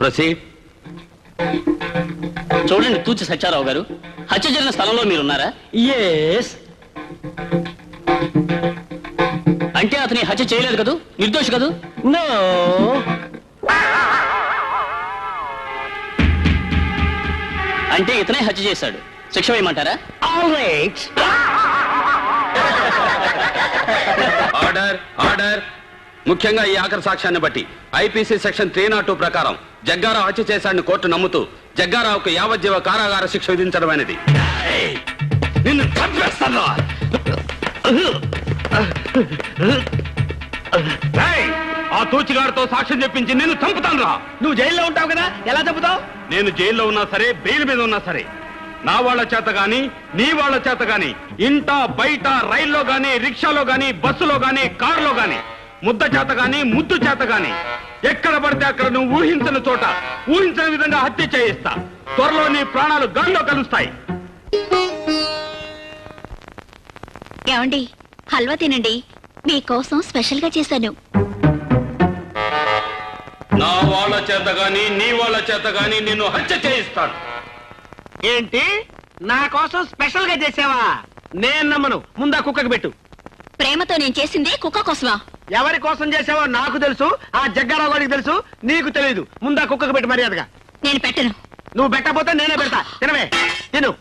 Proceed. చూడండి తూచి సత్యారావు గారు, హత్య జరిగిన స్థలంలో మీరున్నారా? ఎస్. అంటే అతని హత్య చేయలేదు కదూ, నిర్దోషి కదూ? నో. అంటే ఇతనే హత్య చేశాడు, శిక్ష వేయమంటారా? All right. Order order. ముఖ్యంగా ఈ ఆఖరి సాక్ష్యాన్ని బట్టి ఐపీసీ సెక్షన్ 302 ప్రకారం జగ్గారావు హత్య చేశాడని కోర్టు నమ్ముతూ జగ్గారావుకు యావజ్జీవ కారాగార శిక్ష విధించడం అనేది. నిన్ను చంపేస్తాను. ఆ తూచిగాడితో సాక్ష్యం చెప్పించి నేను చంపుతాను రా. నువ్వు జైల్లో ఉంటావు కదా, ఎలా చంపుతావు? నేను జైల్లో ఉన్నా సరే, బెయిల్ మీద ఉన్నా సరే, నా వాళ్ళ చేత గాని నీ వాళ్ళ చేత గాని ఇంట బయట రైల్లో గాని రిక్షాలో గాని బస్సులో గాని కారులో గాని ముద్ద చేత గాని ముద్దు చేత గాని ఎక్కడ పడితే అక్కడ నువ్వు ఊహించిన చోట ఊహించిన విధంగా హత్య చేయిస్తా. త్వరలో నీ ప్రాణాలు గాల్లో కలుస్తాయి. ఏమండి, హల్వా తినండి, మీకోసం స్పెషల్ గా చేశాను. నా వాళ్ళ చేత గాని నీ వాళ్ళ చేత గాని నిన్ను హత్య చేయిస్తాను. ఏంటి, నా కోసం స్పెషల్ గా చేసావా? నేను నమ్మను. ముందా కుక్కకి పెట్టు. ప్రేమతో నేను చేసింది కుక్క కోసమా? ఎవరి కోసం చేసావో నాకు తెలుసు, ఆ జగ్గారావు గారికి తెలుసు, నీకు తెలియదు. ముందా కుక్కకి పెట్టు మర్యాదగా. నేను పెట్టను. నువ్వు పెట్టకపోతే నేనే పెడతా. తినవే, తిను.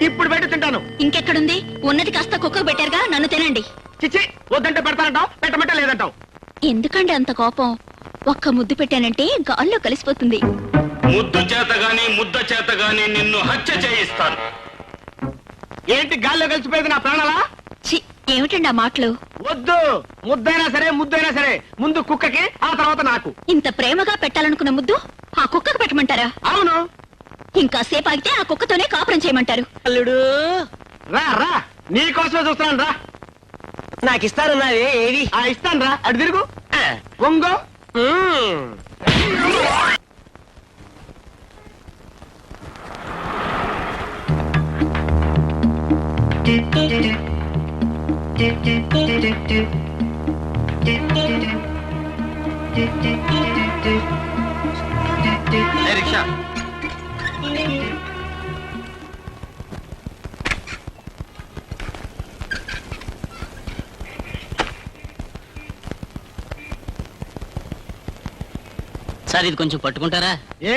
ఇప్పుడు పెట్టి తింటాను. ఇంకెక్కడుంది? ఉన్నది కాస్త కుక్కకు పెట్టారుగా, నన్ను తినండి. చిచ్చి, వద్దంటే పెడతానంటావు, పెట్టమంటే లేదంటావు. ఎందుకండి అంత కోపం? ఒక్క ముద్దు పెట్టానంటే గాల్లో కలిసిపోతుంది. ముద్దు చేత గాని ముద్ద చేత గాని నిన్ను హత్య చేయిస్తాను. ఏంటి గాల్లో కలిసిపోయేది నా ప్రాణాలా? చి, ఏమిటండి ఆ మాటలు? వద్దు. ముద్దైనా సరే ముద్దైనా సరే ముందు కుక్కకి, ఆ తర్వాత నాకు. ఇంత ప్రేమగా పెట్టాలనుకున్న ముద్దు ఆ కుక్కకు పెట్టమంటారా? అవును. ఇంకా సేపు ఆగితే ఆ కుక్కతోనే కాపురం చేయమంటారు. అల్లుడు రా రా, నీ కోసమే చూస్తున్నాను రా. నాకు ఇస్తానన్నావే, ఏది? ఇస్తాను రా. అటు తిరుగు, వంగో. రిక్షా. సార్ ఇది కొంచెం పట్టుకుంటారా? ఏ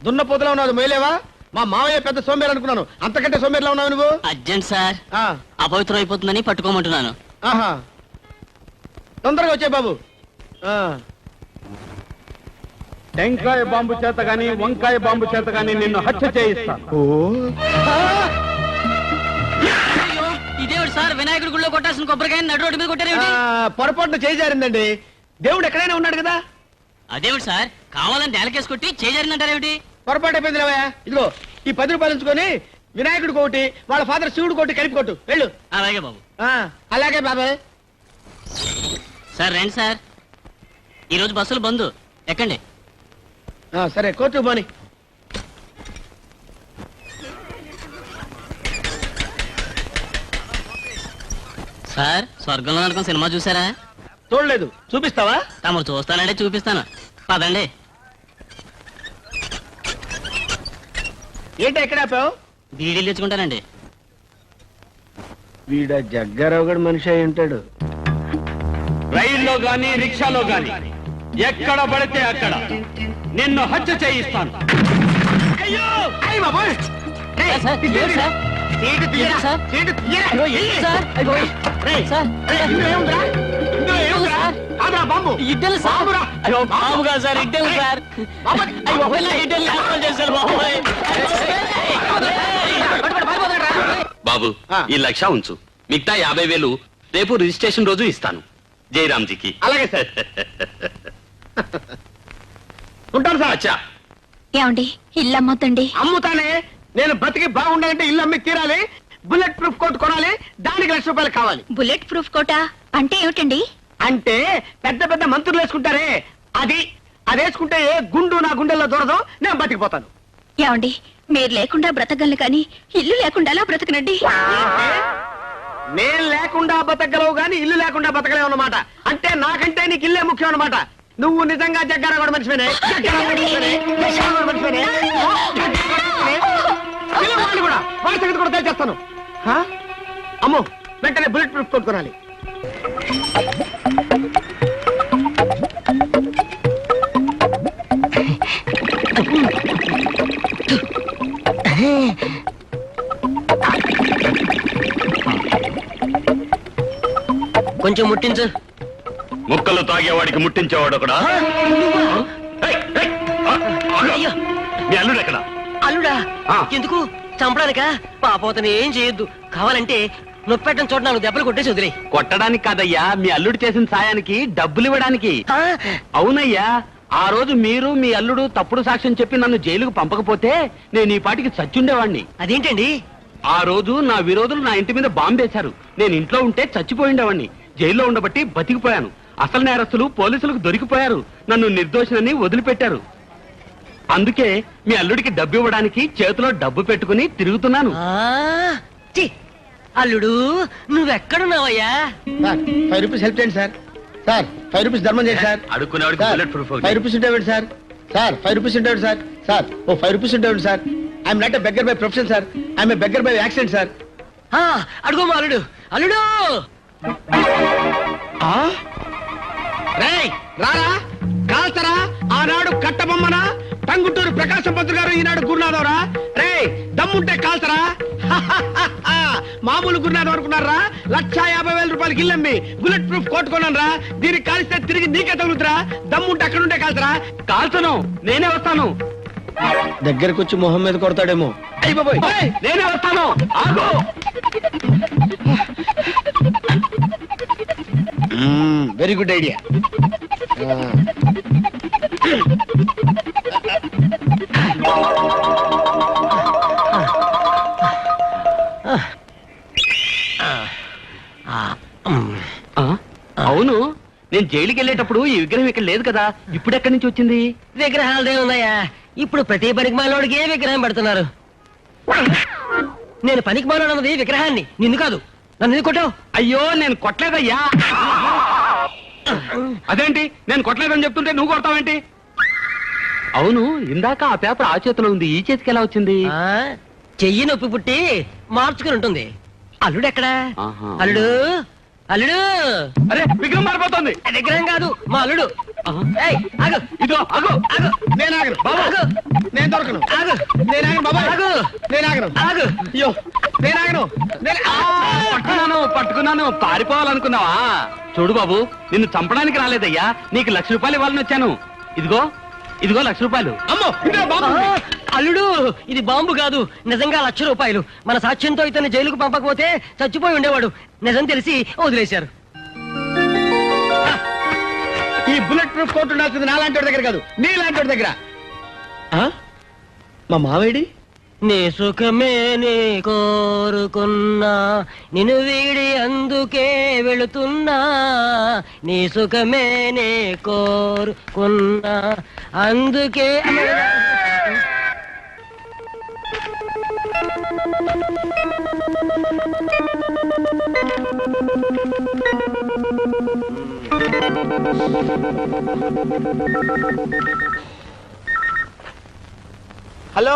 దున్న పోతులా ఉన్నావు, మేలేవా? మా మావయ్య పెద్ద సోమేరు అనుకున్నాను, అంతకంటే సోమేరులా ఉన్నావు నువ్వు. అర్జెంట్ సార్, అపవిత్రం అయిపోతుందని పట్టుకోమంటున్నాను. ఆహా, తొందరగా వచ్చే బాబు. టెంకాయ బాంబు చేత గాని వంకాయ బాంబు చేత గాని నిన్ను హత్య చేయిస్తాను. ఇదేవిడు సార్, వినాయకుడి గుళ్ళో కొట్టాల్సిన కొబ్బరికాయ నడు రోడ్డు మీద కొట్టారు. పొరపాటున చేజారిందండి. దేవుడు ఎక్కడైనా ఉన్నాడు కదా. అదేవిడు సార్, కావాలని నేలకేసి కొట్టి చేజారిందంటారేమిటి? పొరపాటు అయిపోయింది రావయ్య. ఇదిగో ఈ 10 రూపాయలు ఉంచుకొని వినాయకుడికి ఒకటి, వాళ్ళ ఫాదర్ శివుడు ఒకటి కలిపి కొట్టు, వెళ్ళు. అలాగే బాబు. అలాగే బాబాయ్. సార్ రండి సార్, ఈరోజు బస్సులు బంద్, ఎక్కండి. సరే, కోర్టు పోని. సార్, స్వర్గంలో నరకం సినిమా చూసారా? చూడలేదు. చూపిస్తావా? తమరు చూస్తానంటే చూపిస్తాను, పదండి. ఏంటి ఎక్కడ ఆపావు? బీడీలు తెచ్చుకుంటానండి. వీడ జగ్గారావు గడు మనిషి అయి ఉంటాడు. రైల్లో గాని రిక్షాలో గాని ఎక్కడ పడితే అక్కడ నిన్ను హత్య చేయిస్తాను. అయ్యో, అయ్య బాబోయ్. సార్, ఏంటి సార్? సీటు తీయరా, సార్? సీటు తీయరా. అయ్యో, ఏంటి సార్? అయ్యో, రేయ్, సార్, రేయ్, ఇందులో ఏముందిరా? ఇందులో ఏముందిరా? కాదురా, బాంబు. ఇడ్డలు సార్. బాంబురా. అయ్యో, బాబు కాదు సార్, ఇడ్డలు సార్. బాంబు. అయ్యో, ఇడ్డలు లేకుండా చేశారు బాబోయ్. బాబు, ఈ 1,00,000 ఉంచు, మిగతా 50,000 రేపు రిజిస్ట్రేషన్ రోజు ఇస్తాను జయరామ్జీకి. అలాగే సార్. ఉంటాను సార్. అచ్చా. ఏమండి, ఇల్లు అమ్మొద్దండి. అమ్ముతానే. నేను బతికి బాగుండాలంటే ఇల్లు అమ్మి తీరాలి. బుల్లెట్ ప్రూఫ్ కోట్ కొనాలి, దానికి 1,00,000 రూపాయలు కావాలి. బుల్లెట్ ప్రూఫ్ కోటా అంటే ఏమిటండి? అంటే పెద్ద పెద్ద మంత్రులు వేసుకుంటారే, అది వేసుకుంటే ఏ గుండు నా గుండెల్లో దొరదు, నేను బతికిపోతాను. ఏమండి, మీరు లేకుండా బ్రతకగలను కానీ ఇల్లు లేకుండా బ్రతకనండి. ఏంటి? నేను లేకుండా బతకగలవు గాని ఇల్లు లేకుండా బతకలేవు అన్నమాట. అంటే నాకంటే నీకు ఇల్లే ముఖ్యం అన్నమాట. నువ్వు నిజంగా జగ్గారా కూడా మనిషివేనే. వాడిని కూడా వాడి సంగతి కూడా తెలిచేస్తాను. అమ్మో వెంటనే బుల్లెట్ ప్రూఫ్ కొనుక్కోనాలి. కొంచెం ముట్టించు. ముక్కలు తాగేవాడికి ముట్టించేవాడు ఒకడా? మీ అల్లుడు ఎక్కడ? అల్లుడా? ఎందుకు చంపడానికా? పాపోతని ఏం చేయొద్దు. కావాలంటే నొప్పెట్టని చోట 4 దెబ్బలు కొట్టేసి వదిలే. కొట్టడానికి కాదయ్యా, మీ అల్లుడు చేసిన సాయానికి డబ్బులు ఇవ్వడానికి. అవునయ్యా, ఆ రోజు మీరు మీ అల్లుడు తప్పుడు సాక్ష్యం చెప్పి నన్ను జైలుకు పంపకపోతే నేను ఈ పాటికి చచ్చుండేవాణ్ణి. అదేంటండి? ఆ రోజు నా విరోధులు నా ఇంటి మీద బాంబేశారు. నేను ఇంట్లో ఉంటే చచ్చిపోయిండేవాణ్ణి. జైల్లో ఉండబట్టి బతికిపోయాను. అసలు నేరస్తులు పోలీసులకు దొరికిపోయారు. నన్ను నిర్దోషినని వదిలిపెట్టారు. అందుకే మీ అల్లుడికి డబ్బు ఇవ్వడానికి చేతిలో డబ్బు పెట్టుకుని తిరుగుతున్నాను. అల్లుడు నువ్వెక్కడున్నావయ్యా? 5 రూపీస్ హెల్ప్ చేయండి సార్. సార్ 5 రూపీస్ ధర్మం చేయండి సార్. అడుక్కునేవాడికి బుల్లెట్ ప్రూఫ్ 5 రూపీస్ ఉండేవాడు సార్. సార్ 5 రూపీస్ ఉండేవాడు సార్. సార్ ఓ 5 రూపీస్ ఉండేవాడు sir. I'm not a beggar by profession sir. I'm a beggar by accident sir. అడుగు మా అల్లుడు. అల్లుడు రేయ్ రారా కాల్చరా. ఆనాడు కట్టబొమ్మన టంగుటూరు ప్రకాశం పంతులు గారు, ఈనాడు గురునాథవరా. రేయ్ దమ్ముంటే కాల్చరా. మామూలు గురునాథం అనుకున్నారా? 1,50,000 రూపాయలకి ఇల్లమ్మి బుల్లెట్ ప్రూఫ్ కొట్టుకున్నాను రా. దీనికి కాల్స్తే తిరిగి నీకే తగులుతురా. దమ్ముంటే అక్కడుంటే కాల్చరా. కాల్చను, నేనే వస్తాను. దగ్గరకు వచ్చి మొహం మీద కొడతాడేమో. అయ్య బాబోయ్, నేనే వస్తాను. ఆగు. Very good idea. అవును, నేను జైలుకి వెళ్ళేటప్పుడు ఈ విగ్రహం ఇక్కడ లేదు కదా, ఇప్పుడు ఎక్కడి నుంచి వచ్చింది? విగ్రహాలదే ఉన్నాయా? ఇప్పుడు ప్రతి పనికి మాలోడికి ఏ విగ్రహం పెడుతున్నారు. నేను పనికి మాలోడు అన్నది విగ్రహాన్ని, నిన్ను కాదు. నన్ను ఎందుకు కొట్టావు? అయ్యో నేను కొట్టలేదయ్యా. అదేంటి నేను కొట్టలేదని చెప్తుంటే నువ్వు కొడతావేంటి? అవును, ఇందాక ఆ పేపర్ ఆ చేతిలో ఉంది, ఈ చేతికి ఎలా వచ్చింది? చెయ్యి నొప్పి పుట్టి మార్చుకుని ఉంటుంది. అల్లుడు ఎక్కడా? అల్లుడు అల్లుడు. అరే విగ్రహం మారిపోతుంది. విగ్రహం కాదు మా అల్లుడు. ఆగు. ఇదో ఆగు. ఆగు. నేను ఆగను బాబు. ఆగు. నేను దొరకను. ఆగు. నేను ఆగను బాబా. ఆగు. నేను ఆగను. ఆగు. అయ్యో నేను ఆగను. పట్టుకున్నాను. పారిపోవాలనుకున్నావా? చూడు బాబు, నిన్ను చంపడానికి రాలేదయ్యా, నీకు 1,00,000 రూపాయలు ఇవ్వాలని వచ్చాను. ఇదిగో 1,00,000 రూపాయలు. అమ్మో ఇదే బాబు. అల్లుడు ఇది బాంబు కాదు, నిజంగా 1,00,000 రూపాయలు. మన సాక్ష్యంతో ఇతన్ని జైలుకు పంపకపోతే చచ్చిపోయి ఉండేవాడు. నిజం తెలిసి వదిలేశారు. ఈ బుల్లెట్ ప్రూఫ్ కోర్టు ఉండాల్సింది నాలాంటి వాడి దగ్గర కాదు, నీలాంటి వాడి దగ్గర. మా మావేడి? నీ సుఖమే నీ కోరుకున్నా, నిన్ను వీడి అందుకే వెళుతున్నా. నీ సుఖమే నీ కోరుకున్నా, అందుకే. హలో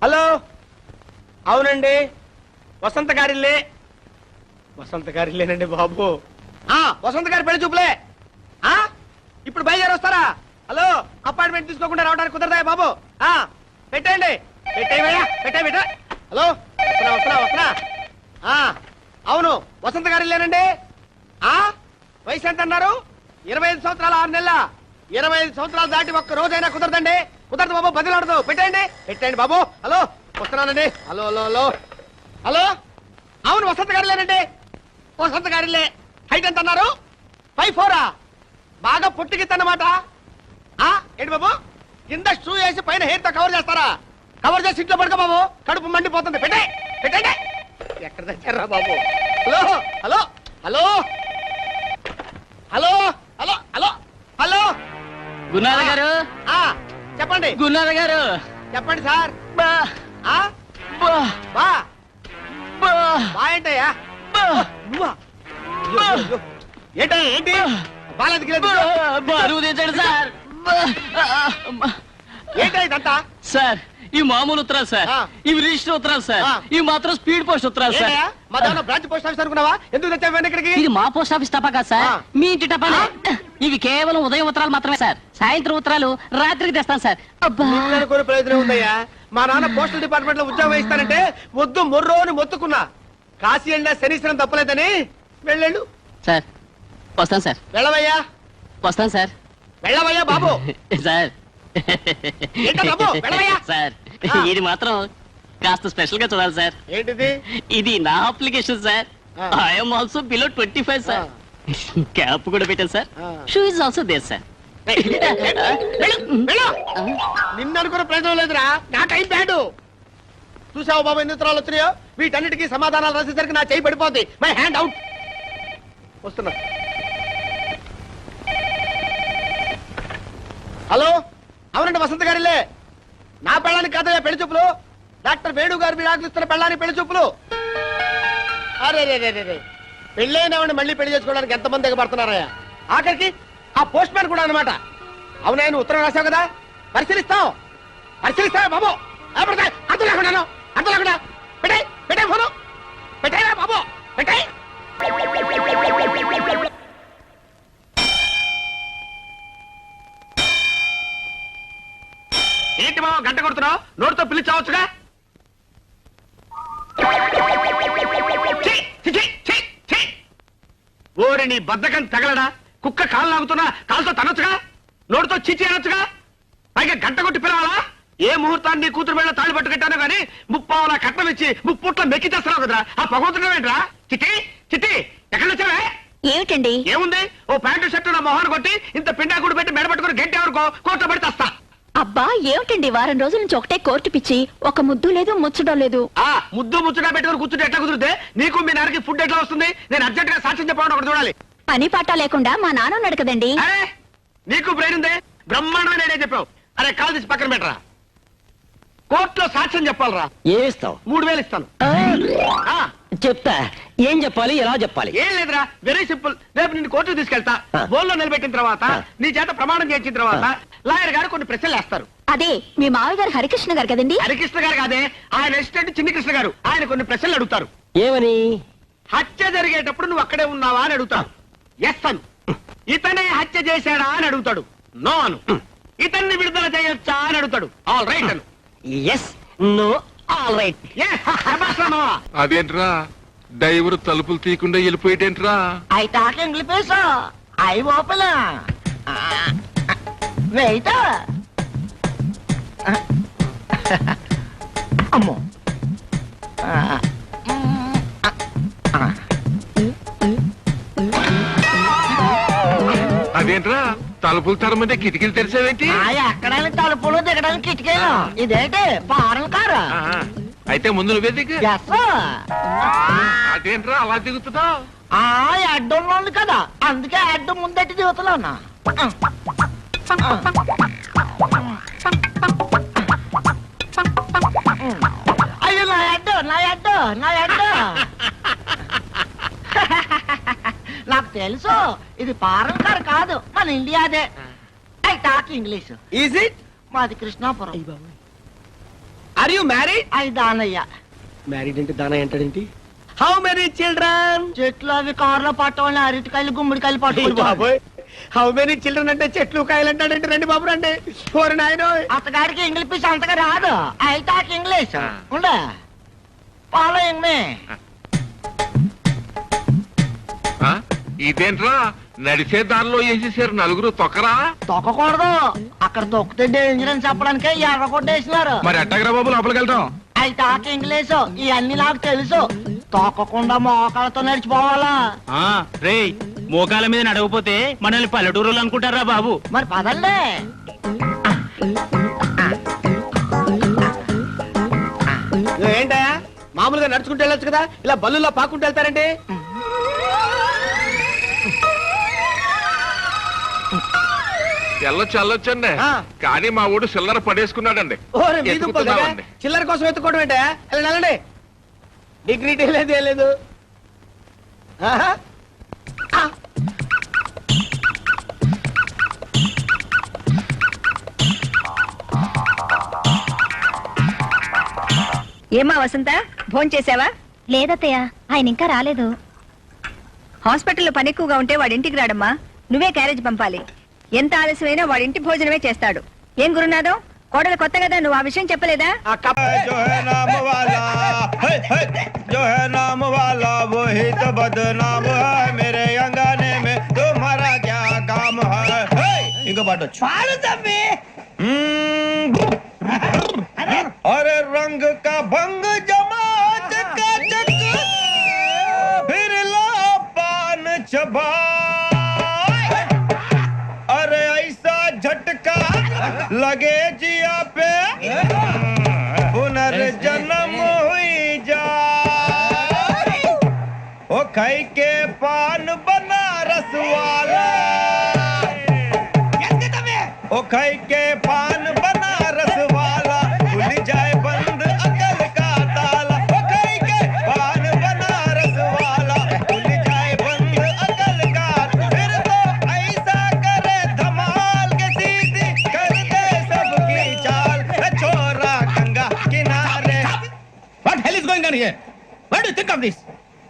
హలో, అవునండి వసంత గారిల్లే. వసంత గారిల్లేనండి బాబు. వసంత గారి పెళ్లి చూపులే. ఇప్పుడు బయలుదేరి వస్తారా? హలో, అపాయింట్మెంట్ తీసుకోకుండా రావడానికి కుదరదా బాబు? పెట్టండి. పెట్టే. హలో వస్తున్నా. అవును వసంత గారిల్లేనండి. వయసు ఎంత అన్నారు? 25 సంవత్సరాలు 6 నెలల. 25 సంవత్సరాలు దాటి ఒక్క రోజైనా కుదరదండి. కుదరదు బాబు, బదిలాడదు. పెట్టండి బాబు. హలో వస్తున్నానండి. హలో హలో హలో హలో, అవును వసంత గారిలేనండి. వసంత గారిలే. హైట్ ఎంత అన్నారు? 5'4". బాగా పొట్టిగిద్దన్నమాట. ఏంటి బాబు, కింద షూ వేసి పైన హెయిర్ తో కవర్ చేస్తారా? కవర్ చేసి ఇంట్లో పడుకో బాబు, కడుపు మండిపోతుంది. పెట్టండి. ఎక్కడ తెచ్చారా బాబు? Hello hello hello hello hello hello hello Gurunatha గారు. చెప్పండి. గురునాథ గారు చెప్పండి సార్. బా బా బా బా బా ఏంటయ్యా? నువ్వా? అయ్యో, అయ్యో. ఏంటి బాలెందుకు లేదు? బరువు తెచ్చాడు సార్. ఏంటా ఇదంతా? సార్ ఈ మామూలు ఉత్తరాలు సార్, ఆ. ఇవి రిజిస్టర్ ఉత్తరాలు సార్, ఆ. ఇవి మాత్రం స్పీడ్ పోస్ట్ ఉత్తరాలు సార్. ఏంటయ్యా? మా దాంట్లో బ్రాంచ్ పోస్ట్ ఆఫీస్ అనుకున్నావా? ఎందుకు తెచ్చావు ఇక్కడికి? ఇది మా పోస్ట్ ఆఫీస్ తప్ప కాదు సార్, ఆ. మీ ఇంటి టపాలే. ఇవి కేవలం ఉదయం ఉత్తరాలు మాత్రమే సార్, సాయంత్రం ఉత్తరాలు రాత్రికి తెస్తాను సార్. అబ్బా అనుకునే ప్రయోజనం ఉందయ్యా. మా నాన్న పోస్టల్ డిపార్ట్మెంట్ లో ఉద్యోగం ఇస్తానంటే వద్దు మొర్రో అని మొత్తుకున్నా. కాశీ వెళ్ళినా శనీశ్వరం తప్పలేదని వెళ్ళాడు. సార్ వస్తాను సార్, వెళ్ళవయ్యా, వస్తాను సార్. వెళ్ళవయ్యా బాబు. సార్ ఏంటో బాబు, వెళ్ళవయ్యా. సార్ ఆ. ఇది మాత్రం కాస్త స్పెషల్ గా చూడాలి సార్. ఏంటిది? ఇది నా అప్లికేషన్ సార్. ఆ. I'm also below 25 sir. Cap కూడా పెట్టాను సార్. ఆ. Shoe is also there sir. నిన్ను అనుకున్న ప్రయోజనం లేదురా, నా టైం బ్యాడు. చూసావు బాబు ఎన్ని ఉత్తరాలు వచ్చినాయో? వీటన్నిటికీ సమాధానాలు రాసేసరికి నా చేయి పడిపోద్ది. My hand out. వస్తున్నా. హలో, అవునండి వసంత గారిలే. నా పెళ్ళానికి కాదయ్యా పెళ్లి చూపులు. డాక్టర్ వేణు గారు మీరు ఆకలిస్తున్న పెళ్ళానికి పెళ్లి చూపులు. అరే రే రే రే, పెళ్ళైనవాడిని మళ్ళీ పెళ్లి చేసుకోవడానికి ఎంతమంది దిగబడుతున్నారయ్యా? ఆఖరికి ఆ పోస్ట్ మ్యాన్ కూడా అనమాట. అవునా, నువ్వు ఉత్తరం రాసావు కదా, పరిశీలిస్తావు బాబు. అర్థం లేకుండా పెట్టే ఫోను పెట్టాయి బాబు, పెట్టాయి. ఏంటి బాబు గంట కొడుతున్నావు? నోటితో పిలిచావచ్చుగా. ఓరి నీ బద్దకం తగలడా? కుక్క కాలు లాగుతున్నా కాలుతో తనొచ్చుగా, నోటితో చిచి అనొచ్చుగా. పైగా గంట కొట్టి పిలవాలా? ఏ ముహూర్తాన్ని నీ కూతురు మీద తాళి పట్టు కట్టాను కానీ ముప్పావలా కట్నం ఇచ్చి ముప్పుట్ల మెక్కి తెస్తున్నావు కదరా. ఆ పగవుతున్నావు ఏంట్రా? చిట్టి చిట్టి ఎక్కడ వచ్చావే? ఏమిటండి? ఏముంది, ఓ ప్యాంటు షర్టు నా మొహాన్ని కొట్టి ఇంత పిండాకుడు పెట్టి మెడ పట్టుకుని గంట ఎవరికో కోర్టు పడి తెస్తా. అబ్బా ఏమిటండి, వారం రోజుల నుంచి ఒకటే కోర్టు పిచ్చి, ఒక ముద్దు లేదు ముచ్చడం లేదు. ఆ ముద్దు ముచ్చటా పెట్టుకుని కూర్చుంటే ఎట్లా కుదిరితే? నీకు మీ నాన్నకి ఫుడ్ ఎట్లా వస్తుంది? నేను అర్జెంట్ గా సాక్ష్యం చెప్పాలని ఒకటి చూడాలి. పని పాట లేకుండా మా నాన్న ఉన్నాడు కదండి. అరే నీకు బ్రెయిన్ ఉందే, బ్రహ్మాండమైన ఐడియా చెప్పావు. అరే కాల్ తీసి పక్కన పెట్టరా. కోర్టులో సాక్ష్యం చెప్పాలరా. ఏమిస్తావు? 3000 ఇస్తాను. ఆ, చెప్తా. ఏం చెప్పాలి, ఎలా చెప్పాలి? ఏం లేదురా, వెరీ సింపుల్. రేపు నిన్ను కోర్టుకు తీసుకెళ్తా. బోల్లో నిలబెట్టిన తర్వాత నీ చేత ప్రమాణం చేయించిన తర్వాత లాయర్ గారు కొన్ని ప్రశ్నలు వేస్తారు. అదే మీ మామయ్య గారు హరికృష్ణ గారు కదండి. హరికృష్ణ గారు కాదే, ఆయన అసిస్టెంట్ చిన్ని కృష్ణ గారు. ఆయన కొన్ని ప్రశ్నలు అడుగుతారు. ఏమని? హత్య జరిగేటప్పుడు నువ్వు అక్కడే ఉన్నావా అని అడుగుతాడు. ఎస్ అను. ఇతనే హత్య చేశాడా అని అడుగుతాడు. నో అను. ఇతన్ని విడుదల చేయొచ్చా అని అడుగుతాడు. ఆల్ రైట్ అను. Yes no all right. అదేంట్రా డ్రైవర్ తలుపులు తీయకుండా వెళ్ళిపోయేటేంట్రా? I talk English, I open. Wait. అమ్మో. అదేంట్రా తలుపులు తరమంటే కిటికీలు తెరిచావేంటి? ఎక్కడానికి తలుపులు దిగడానికి కిటికీలు. ఇదేంటి ఫారెన్ కారు? అయితే ముందు నువ్వే దిగు. ఎస్. అదేంట్రా అలా దిగుతున్నావు? అడ్డం ఉంది కదా, అందుకే అడ్డం ముందట్టి దిగుతున్నా. అయ్యో నా అడ్డు. నాకు తెలుసు ఇది ఫారెన్ కారు కాదు, మన ఇండియాదే. I talk English. Is it? మాది కృష్ణాపురం. Are you married? అయి దానయ్య. మ్యారీడ్ అంటే దాన ఏంటాడేంటి? How many children? చెట్లు అవి కారులో పట్టవాళ్ళని అరటికాయలు గుమ్మడికాయలు పట్టుకుని బాబోయ్, హౌ మెనీ చిల్డ్రన్ అంటే చెట్లు కాయలు అంటాడంటే రండి బాబు రండి. ఓరి నాయనో, అతగాడికి ఇంగ్లీష్ అంతగా రాదు. I talk English. ఉండ ఫాలోయింగ్ మీ. ఇదేంట్రా నడిచే దారిలో వేసేసారు నలుగురు తొక్కరా? తొక్కకూడదు, అక్కడ తొక్కితే డేంజర్ అని చెప్పడానికే ఎర్ర కొట్టేసినారు. మరి ఎట్టగరా బాబు లోపలికి వెళ్తాం? ఐ టాక్ ఇంగ్లీష్, ఇవన్నీ నాకు తెలుసు. తొక్కకుండా మోకాళ్ళతో నడిచిపోవాలా? రే మోకాల మీద నడవపోతే మనల్ని పల్లెటూరులు అనుకుంటారా బాబు? మరి పదండి. ఏంటా మామూలుగా నడుచుకుంటూ వెళ్ళొచ్చు కదా, ఇలా బల్లులో పాకుంటూ వెళ్తారండి? వెళ్ళొచ్చండి, కానీ మా ఊడు చిల్లర పడేసుకున్నాడండి. ఓరే మీ దుంపలు కదా, చిల్లర కోసం ఎత్తుకోవడం ఏంటా? వెళ్ళండి. డిగ్నిటీ లేదు ఏం లేదు. ఆహా. ఆ. ఏమా వసంత భోంచేసావా? లేదత్తయ్య, ఆయన ఇంకా రాలేదు. హాస్పిటల్లో పని ఎక్కువగా ఉంటే వాడింటికి రాడమ్మా. నువ్వే క్యారేజ్ పంపాలి. ఎంత ఆలస్యమైనా వాడింటి భోజనమే చేస్తాడు. ఏం గురునాథం, కోడలు కొత్త కదా, నువ్వు ఆ విషయం చెప్పలేదా? ఆ కప్ जो है नाम वाला जो है नाम वाला वही तो बदनाम है मेरे अंगने में तुम्हारा क्या काम है ఇంకో పాట వచ్చు अरे रंग का भंग जमा चकाचक फिर ला पान चबा अरे ऐसा झटका लगे जिया पे पुनर्जन्म हुई जा ओ खाई के पान बनारस वाला ओ खाई के पान बनारस वाला खुल जाए बंद अकल का ताला ओ खाई के पान बनारस वाला खुल जाए बंद अकल का फिर तो ऐसा करे धमाल के सीधी कर दे सबकी चाल छोरा गंगा किनारे What hell is going on here? What do you think of this?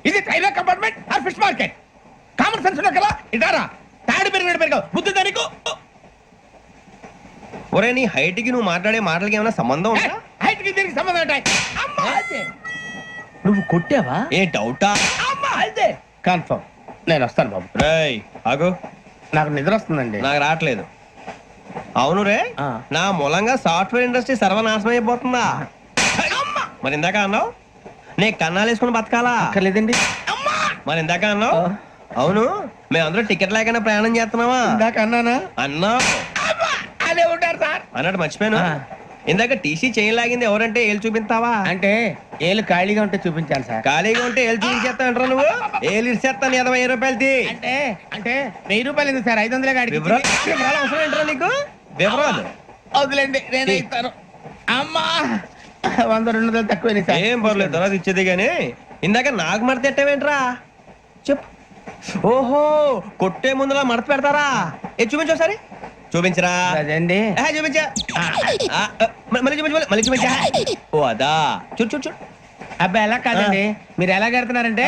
Is it railway compartment or fish market? Common sense ఉన్నా కదా ఇదారా తాడి పెరిగాడు బుద్ధి దానికి ఒరే నీ హైట్ కి నువ్వు మాట్లాడే మాటలకి ఏమైనా సంబంధం ఉందా హైట్ కి దీనికి సంబంధం ఉంటాయి. అమ్మా అదే నువ్వు కొట్టావా? ఏ డౌటా అమ్మా అదే కన్ఫర్మ్. నేను వస్తాను బాబు. రేయ్ ఆగు నాకు నిద్ర వస్తుందండి. నాకు రావట్లేదు. అవును రే ఆ. నా మూలంగా సాఫ్ట్వేర్ ఇండస్ట్రీ సర్వనాశనం అయిపోతుందా మరి ఇందాక అన్నావు నే కన్నాలు వేసుకుని బతకాలా అక్కర్లేదండి. మరి ఇందాక అన్నావు అవును మేమందరూ టికెట్ లేకుండా ప్రయాణం చేస్తున్నావా ఇందాక అన్నానా? అన్నావు అదే ఉంటారు సార్. అన్నట్టు మర్చిపోయాను ఆ. ఇందాక టీసీ చేయి లాగింది ఎవరంటే ఏళ్ళు చూపిస్తావా అంటే ఏళ్ళు ఖాళీగా ఉంటే చూపించాను సార్. ఖాళీగా ఉంటే ఏళ్ళు చూపించేస్తా అంటారా నువ్వు ఏళ్ళు ఇచ్చేస్తాను 20 రూపాయలది అంటే అంటే 1000 రూపాయలు ఎందుకు సార్? 500 గాడికి వివరాలు అవసరం ఏంట్రా నీకు వివరాలు వదిలేండి, నేనే ఇస్తాను. అమ్మా 100-200 తక్కువ సార్. ఏం పర్లేదు తర్వాత ఇచ్చేది గానీ ఇందాక నాకు మడత ఎట్టవేంట్రా చెప్పు ఓహో కొట్టే ముందులా మడత పెడతారా ఏ చూపించు ఒకసారి చూపించరా అదండి. చూపించా మళ్ళీ చూపించు మళ్ళీ చూపించా ఓ అదా చూడు చూడు చూడు అబ్బాయి ఎలా కాదండి, మీరు ఎలా కడుతున్నారంటే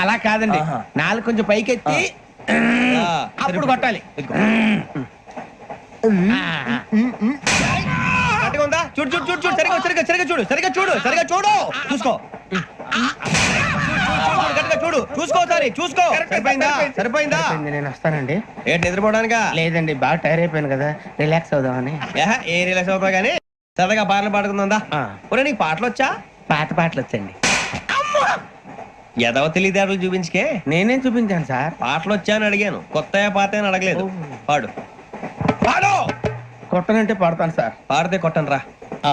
అలా కాదండి, ఆహా. నాలుగు కొంచెం పైకెత్తి అప్పుడు కొట్టాలి. గట్టిగా ఉందా చూడు చూడు చూడు చూడు సరిగా సరిగా సరిగా చూడు సరిగా చూడు సరిగా చూడు చూసుకో గట్టిగా చూడు చూసుకో సరే చూసుకో సరిపోయిందా సరిపోయిందా అయిపోయింది, నేను వస్తానండి. ఏంటి నిద్రపోవడానికా లేదండి, బాగా టైర్ అయిపోయాను కదా, రిలాక్స్ అవుదామని. ఏ రిలాక్స్ అవుతావు కానీ సరదాగా పాటలు పాడుకుందా ఆ. ఒరే నీకు పాటలు వచ్చా పాత పాటలు వచ్చండి. ఎదవ తెలివితేటలు చూపించుకే నేనేం చూపించాను సార్? పాటలు వచ్చా అని అడిగాను కొత్త పాత అని అడగలేదు పాడు పాడు కొట్టనంటే పడతాను సార్. పాడితే కొట్టను రా ఆ,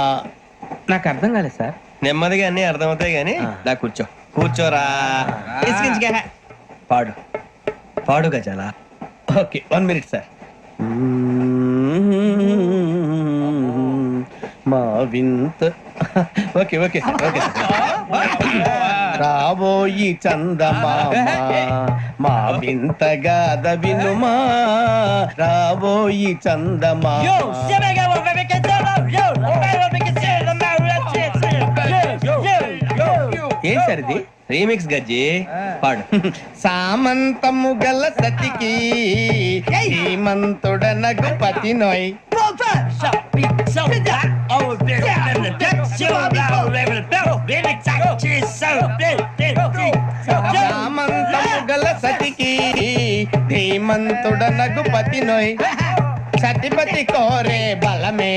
నాకు అర్థం కాలేదు సార్. నెమ్మదిగా అన్ని అర్థమవుతాయి గానీ ఆ. దా కూర్చో కూర్చోరా ఇసుకించుకే పాడు పాడు గజాల ఓకే 1 మినిట్ సార్. మా వింత ఓకే ఓకే సార్ ఓకే రాబోయి చందమామ మా వింత గాథ వినుమా రాబోయి చందమామ. ఏం సార్ ఇది? రీమిక్స్ గజ్జి పాడు సామంతము గల సతికి శ్రీమంతుడనగు పతి నోయ్. సామంతము గల సతికి ధీమంతుడనగు పతి నోయ్. సతిపతి కోరే బలమే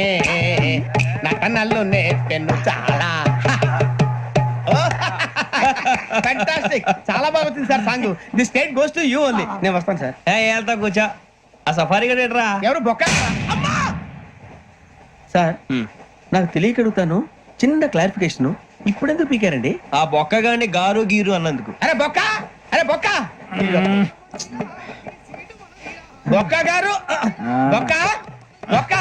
నటనలు నేర్పెను చాలా. ఫ్యాంటాస్టిక్, చాలా బాగా వచ్చింది sir song. The state goes to you only. నేను వస్తాను సార్. వెళ్తా కూర్చో ఆ సఫారీ గడేట్రా ఎవరు బొక్క సార్? నాకు తెలియక అడుగుతాను, చిన్న క్లారిఫికేషన్. ఇప్పుడెందుకు పీకారండి? ఆ బొక్కగాని గారు గీరు అన్నందుకు అరే బొక్క, అరే బొక్క, బొక్క గారు, బొక్క బొక్క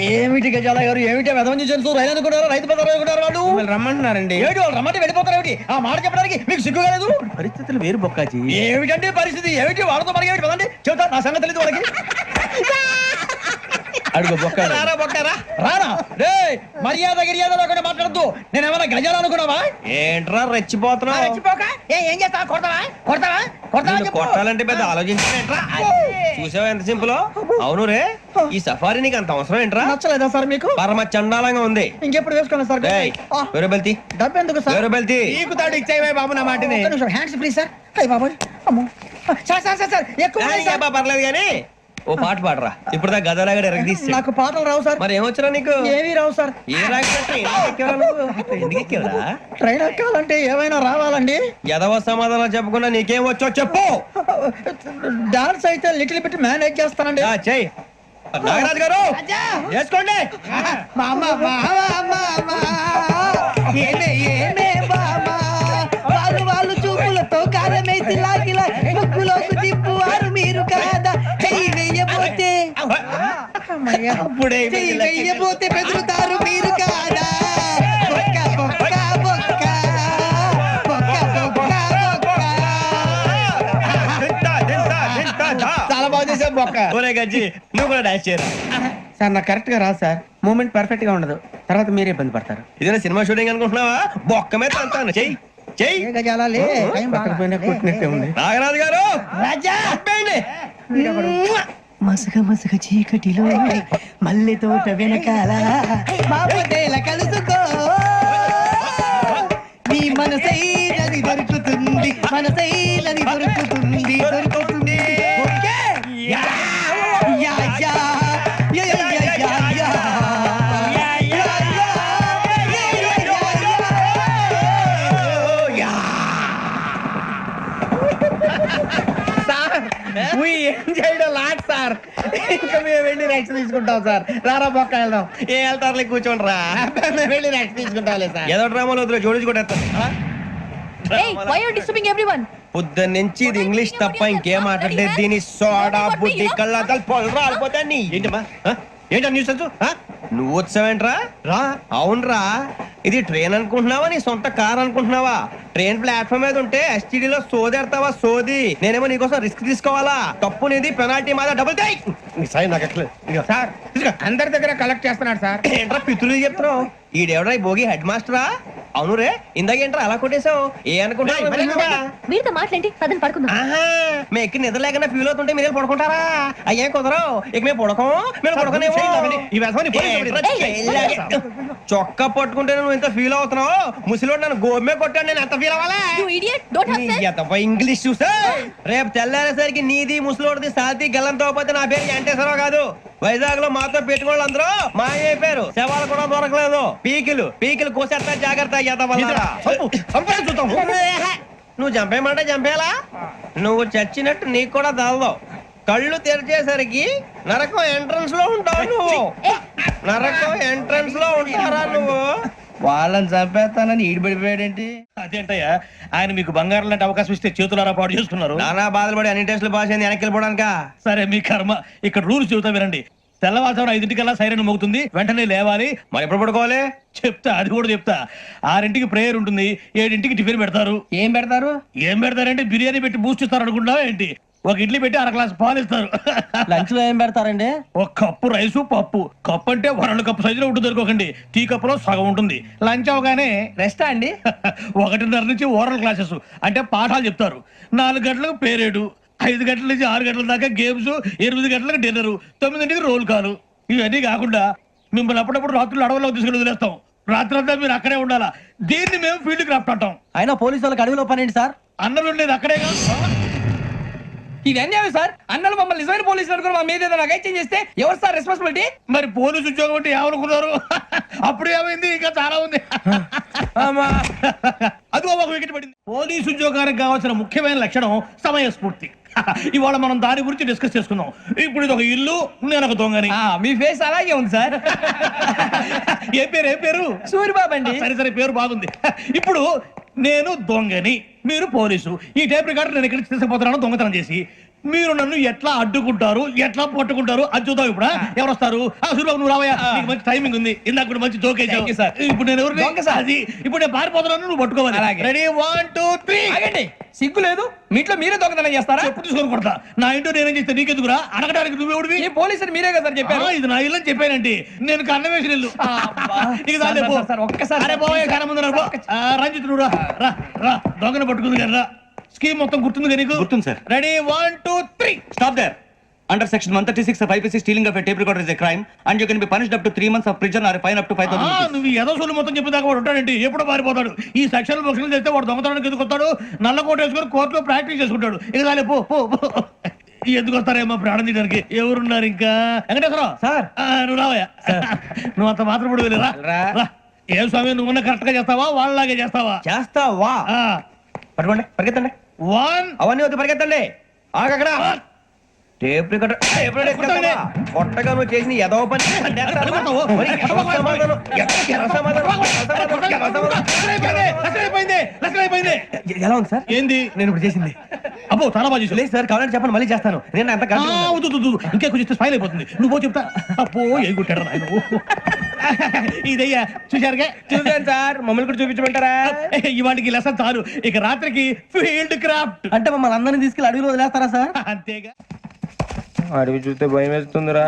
ఏమిటి గజాల గారు ఏమిటి వెదవని చూసాను రైలు అనుకున్నారు రైతు బజార్ అనుకున్నారు వాళ్ళు రమ్మంటున్నారండి. ఏమిటి వాళ్ళు రమ్మంటే వెళ్ళిపోతారు ఏమిటి ఆ మాట చెప్పడానికి మీకు సిగ్గు కాలేదు పరిస్థితులు వేరు బొక్కాజీ. ఏమిటంటే పరిస్థితి ఏమిటి వాళ్ళతో మనకి ఏమిటి పదండి చెబుతా నా సంగతి తెలియదు వాళ్ళకి అడుగు బొక్క రారా బొక్కారా రారా రే మర్యాద గిర్యాద లేకుండా మాట్లాడద్దు నేను ఏమైనా గజాలు అనుకున్నావా ఏంట్రా రెచ్చిపోతున్నావు? రెచ్చిపోక ఏం చేస్తా కొడతావా కొడతావా కొడతావా నిన్ను చెప్పు. కొట్టాలంటే పెద్ద ఆలోచించారేంట్రా? చూసావా ఎంత సింపుల్? అవును రే, ఈ సఫారీ నీకు అంత అవసరం ఏంట్రా? నచ్చలేదా సార్ మీకు పరమ చండాలంగా ఉంది. ఇంకెప్పుడు వేసుకోండి సార్ ఏయ్, వేరే బెల్తి డబ్బు ఎందుకు సార్ వేరే బెల్తి. నీకు తాడు ఇచ్చేవే బాబు నా మాటని హ్యాండ్స్ ఫ్రీ సార్ అయ్యి బాబు అమ్మో సార్ సార్ సార్ సార్ ఎక్కువ ఉన్నాయి సార్. పర్లేదు కానీ ఓ పాట పాడరా. ఇప్పుడు దా గదలాగడ ఎరగదీసి. నాకు పాటలు రావు సార్ మరి ఏమొచ్చరా నీకు? ఏమీ రావు సార్ ఏ రాకపోతే ఎందుకు ఎక్కేవరా? ట్రైన్ ఎక్కాలంటే ఏమైనా రావాలండి ఎదవ సమాధానం చెప్పకుండా నీకేం వచ్చో చెప్పు. డాన్స్ అయితే లిటిల్ బిట్ మేనేజ్ చేస్తానండి ఆ, చెయ్ నాగరాజు గారు చేసుకోండి. మా అమ్మ ఏమే ఏమే బామా వాళ్ళు వాళ్ళు చూపులతో కారమేసి లాగిలా ముక్కులోకి తిప్పువారు మీరు కాదా చెయ్యి వెయ్యబోతే అప్పుడే చెయ్యి వెయ్యబోతే బెదురుతారు మీరు కాదా బొక్క బొక్క బొక్క బొక్క బొక్క బొక్క చాలా బాగా చేసావు బొక్క ఒరే గజ్జి నువ్వు కూడా డాన్స్ చేయరా. సార్ నాకు కరెక్ట్ గా రాదు సార్ మూమెంట్ పర్ఫెక్ట్ గా ఉండదు తర్వాత మీరే ఇబ్బంది పడతారు ఇదేనా సినిమా షూటింగ్ అనుకుంటున్నావా? బొక్క మీద అంటాను. చెయ్యి చెయ్యి నాగరాజు గారు రాజా చెప్పండి. మసక మసక చీకటిలో మల్లె తోట వెనకాల బాపదేల కలుసుకో నీ మనసైనది దొరుకుతుంది మనసైనది దొరుకుతుంది దొరుకుతుంది okay? Yeah, yeah, yeah, yeah, yeah, yeah, yeah, yeah. Yeah, yeah, yeah, yeah, yeah, yeah. Sir we enjoyed a lot, sir ఇంకా మేము వెళ్ళి రెక్స్ తీసుకుంటాం సార్ రారా బొక్క వెళ్దాం ఏ వెళ్తారులే కూర్చోండి రా. మేము వెళ్ళి రెక్స్ తీసుకుంటాంలే సార్ ఏదో డ్రామాలో వద్దు జోడించుకుంటా. పొద్దున్న నుంచి ఇది ఇంగ్లీష్ తప్ప ఇంకేం మాట్లాడలేదు. దీని సోడా బుద్ధి కళ్ళ పొలు రాలిపోతా నీ ఏంటమ్మా ఏంటా న్యూస్ నువ్వు వచ్చావేంట్రా? రా అవునరా, ఇది ట్రైన్ అనుకుంటున్నావా నీ సొంత కార్ అనుకుంటున్నావా? ట్రైన్ ప్లాట్ఫామ్ మీద ఉంటే STD లో సోదేడతావా సోది? నేనేమో నీకోసం రిస్క్ తీసుకోవాలా? తప్పు నీది, పెనాల్టీ మాదా, డబుల్ టై. సార్ అందరి దగ్గర కలెక్ట్ చేస్తున్నాడు సార్ ఏంట్రా పితులు చెప్తున్నావు? ఈడెవడ్రా ఈ భోగి హెడ్ మాస్టరా? అవును రే, ఇందాకేంట్రా అలా కొట్టేశావు? ఏ అనుకుంటున్నావు? వీరితో మాట్లాడి పదని పడుకుందాం. ఆహా, మేము ఎక్కి నిద్ర లేకుండా ఫీల్ అవుతుంటే మీరు పడుకుంటారా? అయ్యే కుదరవు. ఇక మేము పడకం, మేము పడకనేమో. చొక్కా పట్టుకుంటే నువ్వు ఇంత ఫీల్ అవుతున్నావు. ముసలివాడు నన్ను గోమే కొట్టాడు, నేను ఎంత ఫీల్ అవ్వాలా? ఇంగ్లీష్ చూసా రేపు తెల్లారేసరికి నీది ముసలోడిది సాతి గల్లంతో పోతే నా పేరు వెంకటేశ్వరరావు కాదు. వైజాగ్ లో మాతో పెట్టుకోవాలి అందరూ మాయైపోయారు. శవాలు కూడా దొరకలేదు. పీకిలు కోసేస్తా జాగ్రత్త. నువ్వు చంపేయమంటే చంపేలా? నువ్వు చచ్చినట్టు నీకు కూడా తగలదావు. కళ్ళు తెరిచేసరికి నరకం ఎంట్రన్స్ లో ఉంటావు నువ్వు. నరకం ఎంట్రన్స్ లో ఉంటారా నువ్వు? వాళ్ళని చంపేస్తానని ఈడిపడిపోయాడేంటి? అదేంటయ్యా, ఆయన మీకు బంగారం లాంటి అవకాశం ఇస్తే చేతులారా పాటు చేసుకున్నారు. నానా బాధలు పడి అన్ని టెస్టులు పాస్ అయింది, వెనక్కి వెళ్ళిపోవడానికా? సరే మీ కర్మ. ఇక్కడ రూల్స్ చెబుతా వినండి. తెల్లవారుజామున 5:00కల్లా సైరన్ మోగుతుంది, వెంటనే లేవాలి. మరి ఎప్పుడు పడుకోవాలి? చెప్తా, అది కూడా చెప్తా. 6ంటికి ప్రేయర్ ఉంటుంది, 7ంటికి టిఫిన్ పెడతారు. ఏం పెడతారు? ఏం పెడతారంటే బిర్యానీ పెట్టి బూస్ట్ ఇస్తారు అనుకుంటా ఏంటి? ఒక ఇడ్లీ పెట్టి 1 గ్లాస్ పాలు ఇస్తారు. లంచ్ లో ఏం పెడతారండి? ఒక కప్పు రైసు పప్పు. కప్పు అంటే 1/2 కప్పు సైజులో ఉంటుంది అనుకోకండి. టీ కప్పులో సగం ఉంటుంది. లంచ్ అవగానే రెస్టా అండి? 1:30 నుంచి ఓరల్ క్లాసెస్ అంటే పాఠాలు చెప్తారు. 4 గంటలకు పేరేడు, 5 గంటల నుంచి 6 గంటల దాకా గేమ్స్, 8 గంటలకు డిన్నర్, 9ంటికి రోల్ కాలు. ఇవన్నీ కాకుండా మిమ్మల్ని అప్పుడప్పుడు రాత్రులు అడవుల్లో తీసుకుని వదిలేస్తాం. రాత్రి అంతా మీరు అక్కడే ఉండాలా. దీన్ని మేము ఫీల్డ్ క్రాఫ్ట్ అంటాం. అయినా పోలీసు వాళ్ళకి అడవిలో పని ఏంటి సార్? అన్నలు ఉండేది అక్కడే కాదు. ఇది అన్యాయం సార్. అన్నలు మమ్మల్ని నిజమైన పోలీసులు అనుకుని మా మీద ఏదైనా అగైత్యం చేస్తే ఎవరు సార్ రెస్పాన్సిబిలిటీ? మరి పోలీసు ఉద్యోగం అంటే ఏమనుకున్నారు? అప్పుడు ఏమైంది, ఇంకా చాలా ఉంది. అది ఒక వికెట్ పడింది. పోలీసు ఉద్యోగానికి కావాల్సిన ముఖ్యమైన లక్షణం సమయస్ఫూర్తి. ఇవాళ మనం దాని గురించి డిస్కస్ చేసుకుందాం. ఇప్పుడు ఇది ఒక ఇల్లు, నేను ఒక దొంగని. మీ ఫేస్ అలాగే ఉంది సార్. ఏ పేరు? సూరిబాబు అండి. సరే పేరు బాగుంది. ఇప్పుడు నేను దొంగని, మీరు పోలీసు. ఈ టైప్ రికార్డు నేను ఎక్కడికి తీసుకుపోతున్నాను దొంగతనం చేసి. మీరు నన్ను ఎట్లా అడ్డుకుంటారు ఎట్లా పట్టుకుంటారు అది చూద్దాం ఇప్పుడు ఎవరు వస్తారు సూర్యబాబు నువ్వు రావయ్యా నీకు మంచి టైమింగ్ ఉంది ఇందాక కూడా మంచి జోక్ వేసావు ఇప్పుడు నేను ఎవరు అది ఇప్పుడు నేను పారిపోతున్నాను నువ్వు పట్టుకోవాలి రెడీ 1 2 3 సిగ్గు లేదు మీ ఇంట్లో మీరే దొంగతనం చేస్తారా? ఎప్పుడు తీసుకొని కొడతా నా ఇంటో నేనేం చేస్తే నీకెందుకురా అడగడానికి నువ్వెవడివి ఈ పోలీసులు మీరే కదా సార్ చెప్పారు. ఇది నా ఇల్లు అని చెప్పానంటే నేను కన్న వేసిన ఇల్లు నీకు దాలే పో. ఒక్కసారి అరే పోయే కన్న ముందు రా. రంజిత్ నువ్వు రా రా రా దొంగను పట్టుకుంది కదా స్కీమ్ మొత్తం గుర్తుంది నీకు? గుర్తుంది sir. Ready 1 2 3 Stop there. Under section 136 of IPC, stealing of a tape recorder is a crime and you can be punished up to 3 months of prison or a fine up to 5,000 rupees. నువ్వు ఏదో సొల్లు మొత్తం చెప్పేదాకా వాడు ఉంటాడండి ఎప్పుడో పారిపోతాడు ఈ సెక్షన్ బుక్స్లు చేస్తే వాడు దొంగతనానికి ఎందుకు వస్తాడు నల్ల కోట వేసుకొని కోర్టులో ప్రాక్టీస్ చేసుకుంటాడు ఇక దాలే పో పో పో. ఎందుకు వస్తారేమో ప్రాణం తీయడానికి ఎవరున్నారు ఇంకా వెంకటేశ్వరరావు సార్. నువ్వు రావయ్యా నువ్వు అంత మాత్రం ఇప్పుడు వెళ్ళి రా ఏం స్వామి నువ్వున్న కరెక్ట్ గా చేస్తావా వాళ్ళలాగే చేస్తావా చేస్తావా? పట్టుకోండి పరిగెత్తండి 1 అవన్నీ వద్దు పరిగెత్తండి ఆగక్కడ టేప్ రికార్డర్ కొట్టగా నువ్వు చేసిన ఎదవ పని ఎలా ఉంది సార్? ఏంది నేను ఇప్పుడు చేసింది అబ్బో చాలా బాగా చేసావు. లేదు సార్ కావాలంటే చెప్పండి మళ్ళీ చేస్తాను నేను అంత ఇంకా కొంచెం స్మైల్ అయిపోతుంది నువ్వు పో చెప్తా అప్పో ఏ కొట్టాడు నాయన ఇదయ్యా చూశారుగా చూసాను సార్ మమ్మల్ని కూడా చూపించమంటారా? ఇవాటికి లెసన్ చాలు ఇక రాత్రికి ఫీల్డ్ క్రాఫ్ట్ అంటే మమ్మల్ని అందరినీ తీసుకెళ్ళి అడవిలో వదిలేస్తారా సార్? అంతేగా అడవి చూస్తే భయం వేస్తుందిరా.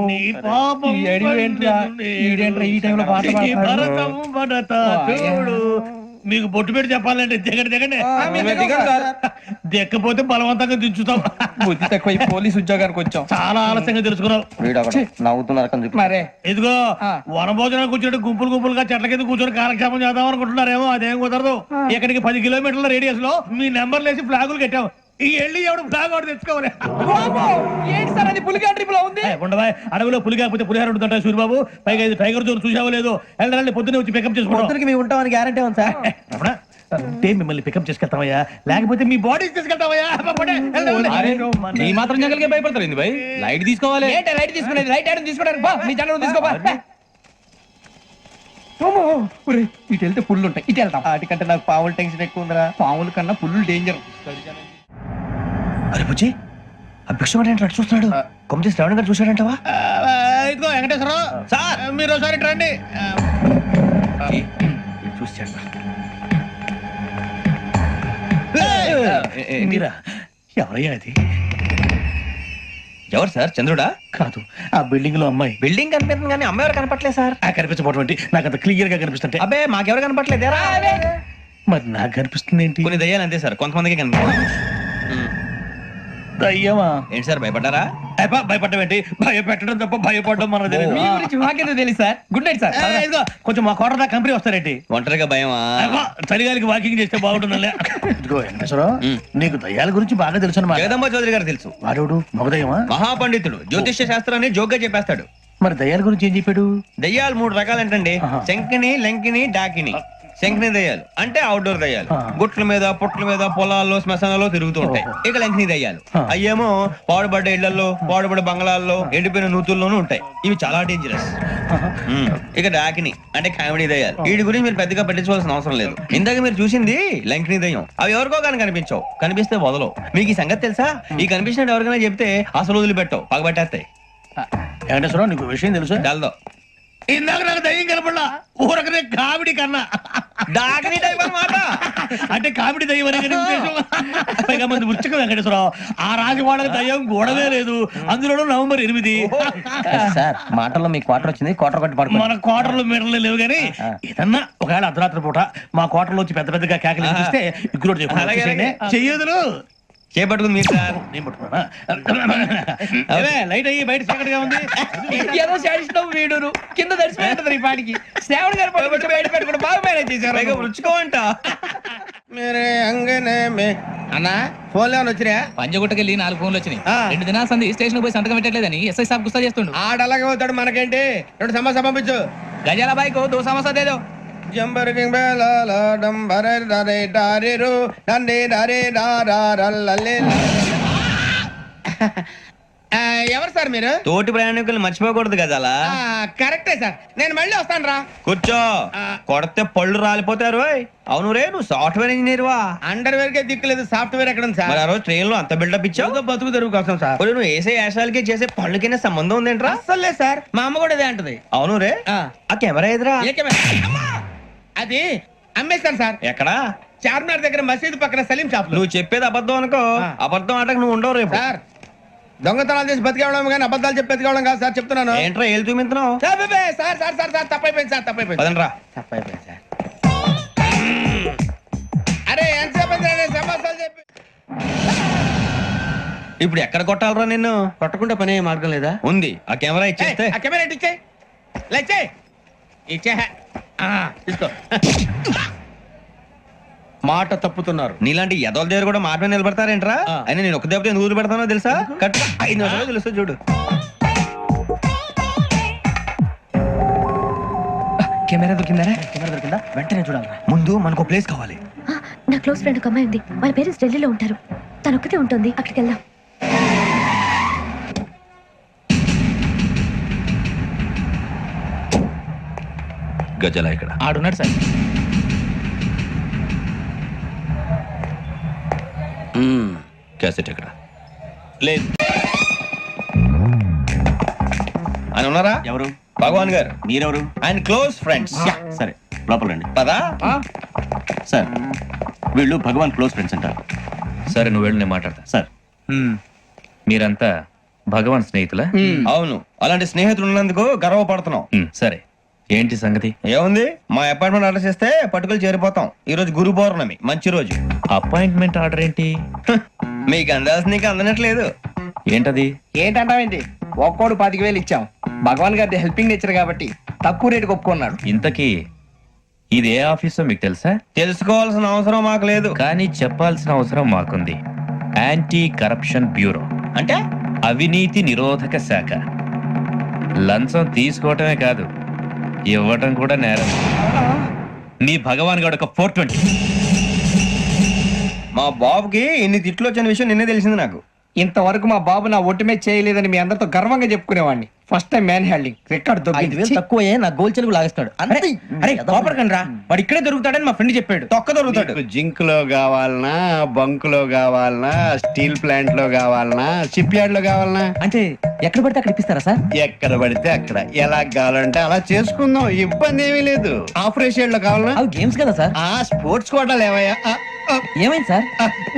నీ పాపం ఈ అడవి ఏంట్రా? ఈడేంట్రా ఈ టైంలో పాట ఈ పాడుతున్నాడు? భరతం భరత చూడు మీకు బొట్టు పెట్టి చెప్పాలంటే దిగండి దిగండి దిక్కపోతే బలవంతంగా దించుతాం బుద్ధి తక్కువ పోలీస్ ఉద్యోగానికి వచ్చాం. చాలా ఆలస్యంగా తెలుసుకున్నావు మరే ఇదిగో వనభోజనానికి కూర్చుంటే గుంపులు గుంపులుగా చెట్ల కింద కూర్చొని కాలక్షేపం చేద్దాం అనుకుంటున్నారేమో అదేం కుదరదు ఇక్కడికి 10 కిలోమీటర్ల రేడియస్ లో మీ నెంబర్లు వేసి ఫ్లాగులు కట్టాం ఈ వెళ్ళి ఎవడు ఫ్లాగ్ ఒకటి తెచ్చుకోవాలి ఏంటి సార్ అది పులిగా ట్రిప్ లో ఉంది? ఉండవా అడవిలో పులి కాకపోతే పులిహార ఉంటుంటా సూర్యబాబు పైగా ఇది టైగర్ జోన్ చూసావో లేదో వెళ్ళాలి పొద్దున్నే వచ్చి పికప్ చేసుకుంటాం మేము ఉంటామని గ్యారంటీ ఉంది సార్. అంటే మిమ్మల్ని పికప్ చేసుకెళ్తామయ్యా లేకపోతే మీ బాడీ తీసుకెళ్తామయ్యా ఈ మాత్రం జంగల్కే భయపడతారు భయ్ లైట్ తీసుకోవాలి ఏంటి లైట్ తీసుకునేది? లైట్ ఆడని తీసుకోవడానికి బా మీ జంగల్ తీసుకోబా. ఇటు వెళ్తే పుల్లు ఉంటాయి ఇటు వెళ్తాం. వాటికంటే నాకు పావులు టెన్షన్ ఎక్కువ ఉందిరా. పావుల కన్నా పుల్లు డేంజర్. అరే బుజ్జి ఆ భిక్షం ఏంటి చూస్తున్నాడు కొమ్మ శ్రావణ్ గారు చూసాడంటవా? ఇదిగో వెంకటేశ్వరరావు సార్ మీరు ఒకసారి రండి చూసాడు మీరా ఎవరయ్యా అది? ఎవరు సార్ చంద్రుడా? కాదు ఆ బిల్డింగ్ లో అమ్మాయి బిల్డింగ్ కనిపిస్తుంది కానీ అమ్మాయి ఎవరు కనపట్లేదు సార్. కనిపించబోటువంటి నాకు అంత క్లియర్ గా కనిపిస్తుంటే అబ్బే మాకెవరు కనపట్లేదేరా? మరి నాకు కనిపిస్తుంది ఏంటి? కొన్ని దయ్యాలు అంతే సార్ కొంతమందికి కనిపిస్తుంది. దయ్యమా ఏంటి సార్ భయపడ్డారా? భయపడడం ఏంటి భయపెట్టడం తప్ప భయపడడం మనకు తెలియదు. మీ గురించి మాకేదో తెలుసు సార్. Good night sir. ఇదిగో కొంచెం మా కోట కంపెనీ వస్తారేంటి ఒంటరిగా భయమా? చలిగాలికి వాకింగ్ చేస్తే బాగుంటుందిలే. ఇదిగో వెంకటేశ్వరరావు నీకు దయ్యాల గురించి బాగా తెలుసు అన్నమాట. జగదంబ చౌదరి గారు తెలుసు. వాడు మగదయ్యమా? మహాపండితుడు జ్యోతిష్య శాస్త్రాన్ని జోగ్గా చెప్పేస్తాడు. మరి దయ్యాల గురించి ఏం చెప్పాడు? దయ్యాలు 3 రకాలంటండి. శంకిని లంకిని డాకిని. శంకిని దయ్యాలు అంటే అవుట్డోర్ దయ్యాలు గుట్ల మీద పుట్ల మీద పొలాల్లో శ్మశానాల్లో తిరుగుతూ ఉంటాయి. ఇక లంకిని దయ్యాలు అయ్యేమో పాడుబడ్డ ఇళ్లలో పాడుబడ్డ బంగ్లాల్లో ఎండిపోయిన నూతుల్లోనూ ఉంటాయి. ఇవి చాలా డేంజరస్. ఇక డాకిని అంటే కామెడీ దయ్యాలు. వీటి గురించి మీరు పెద్దగా పట్టించుకోవాల్సిన అవసరం లేదు. ఇందాక మీరు చూసింది లంకిని దయ్యం. అవి ఎవరికో కానీ కనిపించవు. కనిపిస్తే వదలవు. మీకు ఈ సంగతి తెలుసా? ఈ కనిపించినట్టు ఎవరికైనా చెప్తే అసలు వదిలిపెట్టవు పగబట్టేస్తాయి. వెంకటేశ్వరరావు నీకు విషయం తెలుసు? డల్దో ఇందాక నాకు దయ్యం కనపడలా ఊరకనే కామెడీ కన్నా డాకిని టైప్ అన్నమాట. అంటే కామెడీ దయ్యం అనే కదా ఉద్దేశం. పైగా మంది ఉచ్చక వెంకటేశ్వరరావు ఆ రాజు వాళ్ళకి దయ్యం గోడవే లేదు. అందులోనూ నవంబర్ 8 సార్ మాటల్లో మీ క్వార్టర్ వచ్చింది. క్వార్టర్ కొట్టి పడుకో. మన క్వార్టర్లు మీటర్లు లేవు కానీ ఏదన్నా ఒకవేళ అర్ధరాత్రి పూట మా క్వార్టర్లో వచ్చి పెద్ద పెద్దగా కేకలు ఇస్తే ఇగ్గురు చెయ్యదులు చేపట్టుకుంది మీరు సార్. నేను పట్టుకున్నా లైట్ అయ్యి బయట చీకటిగా ఉంది. ఏదో శాడిస్తాం వీడును కింద దర్శనం ఈ పాటికి శ్రావణ్ గారు పట్టుకుంటే బయట పెట్టుకుంటే బాగా మేనేజ్ చేశారు. పైగా రుచుకోవంట. మేరే అంగనే మే అన్నా ఫోన్ లేవని వచ్చిరా? పంజగుట్టకెళ్ళి 4 ఫోన్లు వచ్చినాయి. 2 దినాల సంది స్టేషన్ పోయి సంతకం పెట్టలేదని ఎస్ఐ సాబ్ గుస్తా చేస్తుండు. ఆడలాగే పోతాడు మనకేంటి. 2 సమస్య పంపించు. గజాల బైక్ 2 సమస్య దేదో జంబరకింగ్ బేలాల డంబరే డరే డారేరు నందే డరే డారారల్లలే. ఎవరు సార్ సార్ మీరు తోటి ప్రయాణికులు మర్చిపోకూడదు కదా అలా కరెక్టే సార్ నేను మళ్ళీ వస్తాను రా. కూర్చో. కొడితే పళ్ళు రాలిపోతారు. అవును రే, నువ్వు సాఫ్ట్వేర్ ఇంజనీర్ వా? అండర్వేర్ కే దిక్కులేదు, సాఫ్ట్వేర్ ఎక్కడ ఉంది సార్? మరి ఆ రోజు ట్రైన్ లో అంత బిల్డప్ ఇచ్చావు. బతుకు తెరువు కోసం సార్. పోనీ నువ్వు వేసే యాశాలకి చేసే పళ్ళకైనా సంబంధం ఉందేంట్రా? అస్సలు లేదు సార్, మా అమ్మ కూడా ఇదే అంటది. అవును రే, ఆ కెమెరా ఎదురా ఏ కెమెరా? అమ్మా! అది అమ్మేస్తాను సార్. ఎక్కడా? చార్మినార్ దగ్గర మసీదు పక్కన సలీం షాప్ లో. నువ్వు చెప్పేది అబద్ధం అనుకో. అబద్ధం ఆటకు నువ్వు ఉండవు రేపు. సార్ దొంగతనాలు చేసి బతికేవడం కానీ అబద్ధాలు చెప్పి బతికేవడం కాదు సార్, చెప్తున్నాను. ఏంట్రా ఏళ్ళు చూపించినావు? Sir sir sir sir sir తప్పైపోయింది సార్, తప్పైపోయింది. పదండ్రా. తప్పైపోయింది సార్. అరే ఎంతసేపు సమాసాలు చెప్పి ఇప్పుడు ఎక్కడ కొట్టాలరా నిన్ను? కొట్టకుండా పని మార్గం లేదా? ఉంది. ఆ కెమెరా ఇచ్చేస్తే. ఆ కెమెరా ఇటు ఇచ్చేయ్. ఇలా ఇచ్చేయ్. ఇచ్చే తీసుకో. మాట తప్పుతున్నారు. నీలాంటి ఎదల దగ్గర కూడా మాట మీద నిలబడతారేంట్రా? అయినా నేను ఒక దెబ్బతో ఎందుకు పెడతానో తెలుసా? కట్ 5 నిమిషాలు తెలుస్తా చూడు. కెమెరా దొరికిందా? వెంటనే చూడాలి. ముందు మనకు ప్లేస్ కావాలి. నా క్లోజ్ ఫ్రెండ్ ఒక అమ్మాయి ఉంది, వాళ్ళ పేరెంట్స్ ఢిల్లీలో ఉంటారు. తను ఒక్కతే ఉంటుంది, అక్కడికి వెళ్దాం. గజల ఇక్కడ ఆడున్నాడు సార్. క్యాసెట్ ఎక్కడ? లేదు. ఆయన ఉన్నారా? ఎవరు? భగవాన్ గారు. మీరెవరు? ఆయన క్లోజ్ ఫ్రెండ్స్. సరే లోపల రండి. పదా? సార్ వీళ్ళు భగవాన్ క్లోజ్ ఫ్రెండ్స్ అంటారు. సరే నువ్వు వెళ్ళి నేను మాట్లాడతా. సార్ మీరంతా భగవాన్ స్నేహితులా? అవును, అలాంటి స్నేహితులు ఉన్నందుకు గర్వపడుతున్నాం. సరే ఏంటి సంగతి? ఏముంది, మా అపాయింట్మెంట్ ఆర్డర్ చేస్తే పట్టుకులు చేరిపోతాం. ఈ రోజు గురు పౌర్ణమి, మంచి రోజు. అపాయింట్మెంట్ ఆర్డర్ ఏంటి? మీకు అందాల్సి నీకు అందనట్లేదు. ఏంటది? ఏంటంటావేంటి? ఒక్కోడు 25,000 ఇచ్చాం. భగవాన్ గారి హెల్పింగ్ నేచర్ కాబట్టి తక్కువ రేటుకి ఒప్పుకున్నాడు. ఇంతకీ ఇది ఏ ఆఫీసో మీకు తెలుసా? తెలుసుకోవాల్సిన అవసరం మాకు లేదు, కానీ చెప్పాల్సిన అవసరం మాకుంది. యాంటీ కరప్షన్ బ్యూరో, అంటే అవినీతి నిరోధక శాఖ. లంచం తీసుకోవటమే కాదు, ఇవ్వటం కూడా నేరం. నీ భగవాన్ గారు ఒక 420. మా బాబుకి ఇన్ని తిట్లు వచ్చిన విషయం నిన్నే తెలిసింది నాకు. ఇంతవరకు మా బాబు నా ఒట్టుమే చేయలేదని మీ అందరితో గర్వంగా చెప్పుకునేవాడిని. First time man handing record తక్కువ నా గోల్ చెలుగు లాగేస్తాడు. అరే కోపడకండి రా, వాడు ఇక్కడే దొరుకుతాడని మా ఫ్రెండ్ చెప్పాడు. తొక్క దొరుకుతాడు. జింక్ లో కావాలనా, బంక్ లో కావాలనా, స్టీల్ ప్లాంట్ లో కావాలనా, షిప్ యార్డ్ లో కావాలనా? అంటే ఎక్కడ పడితే అక్కడ ఇప్పిస్తారా సార్? ఎక్కడ పడితే అక్కడ, ఎలా కావాలంటే అలా చేసుకుందాం, ఇబ్బంది ఏమీ లేదు. ఆపరేషన్ లో కావాలనా? అవి గేమ్స్ కదా సార్. ఆ స్పోర్ట్స్ కోటాలు ఏవయ్యా? ఏమైంది సార్?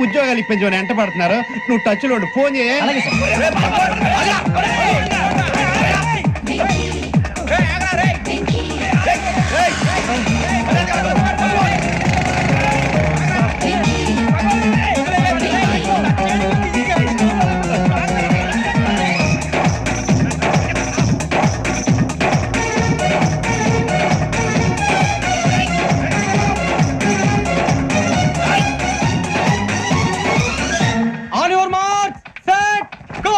ఉద్యోగాలు ఇప్పించమని ఎంట పడుతున్నారు. నువ్వు టచ్ లో ఉండు, ఫోన్ చేయ. అలాగే sir. On your mark set go.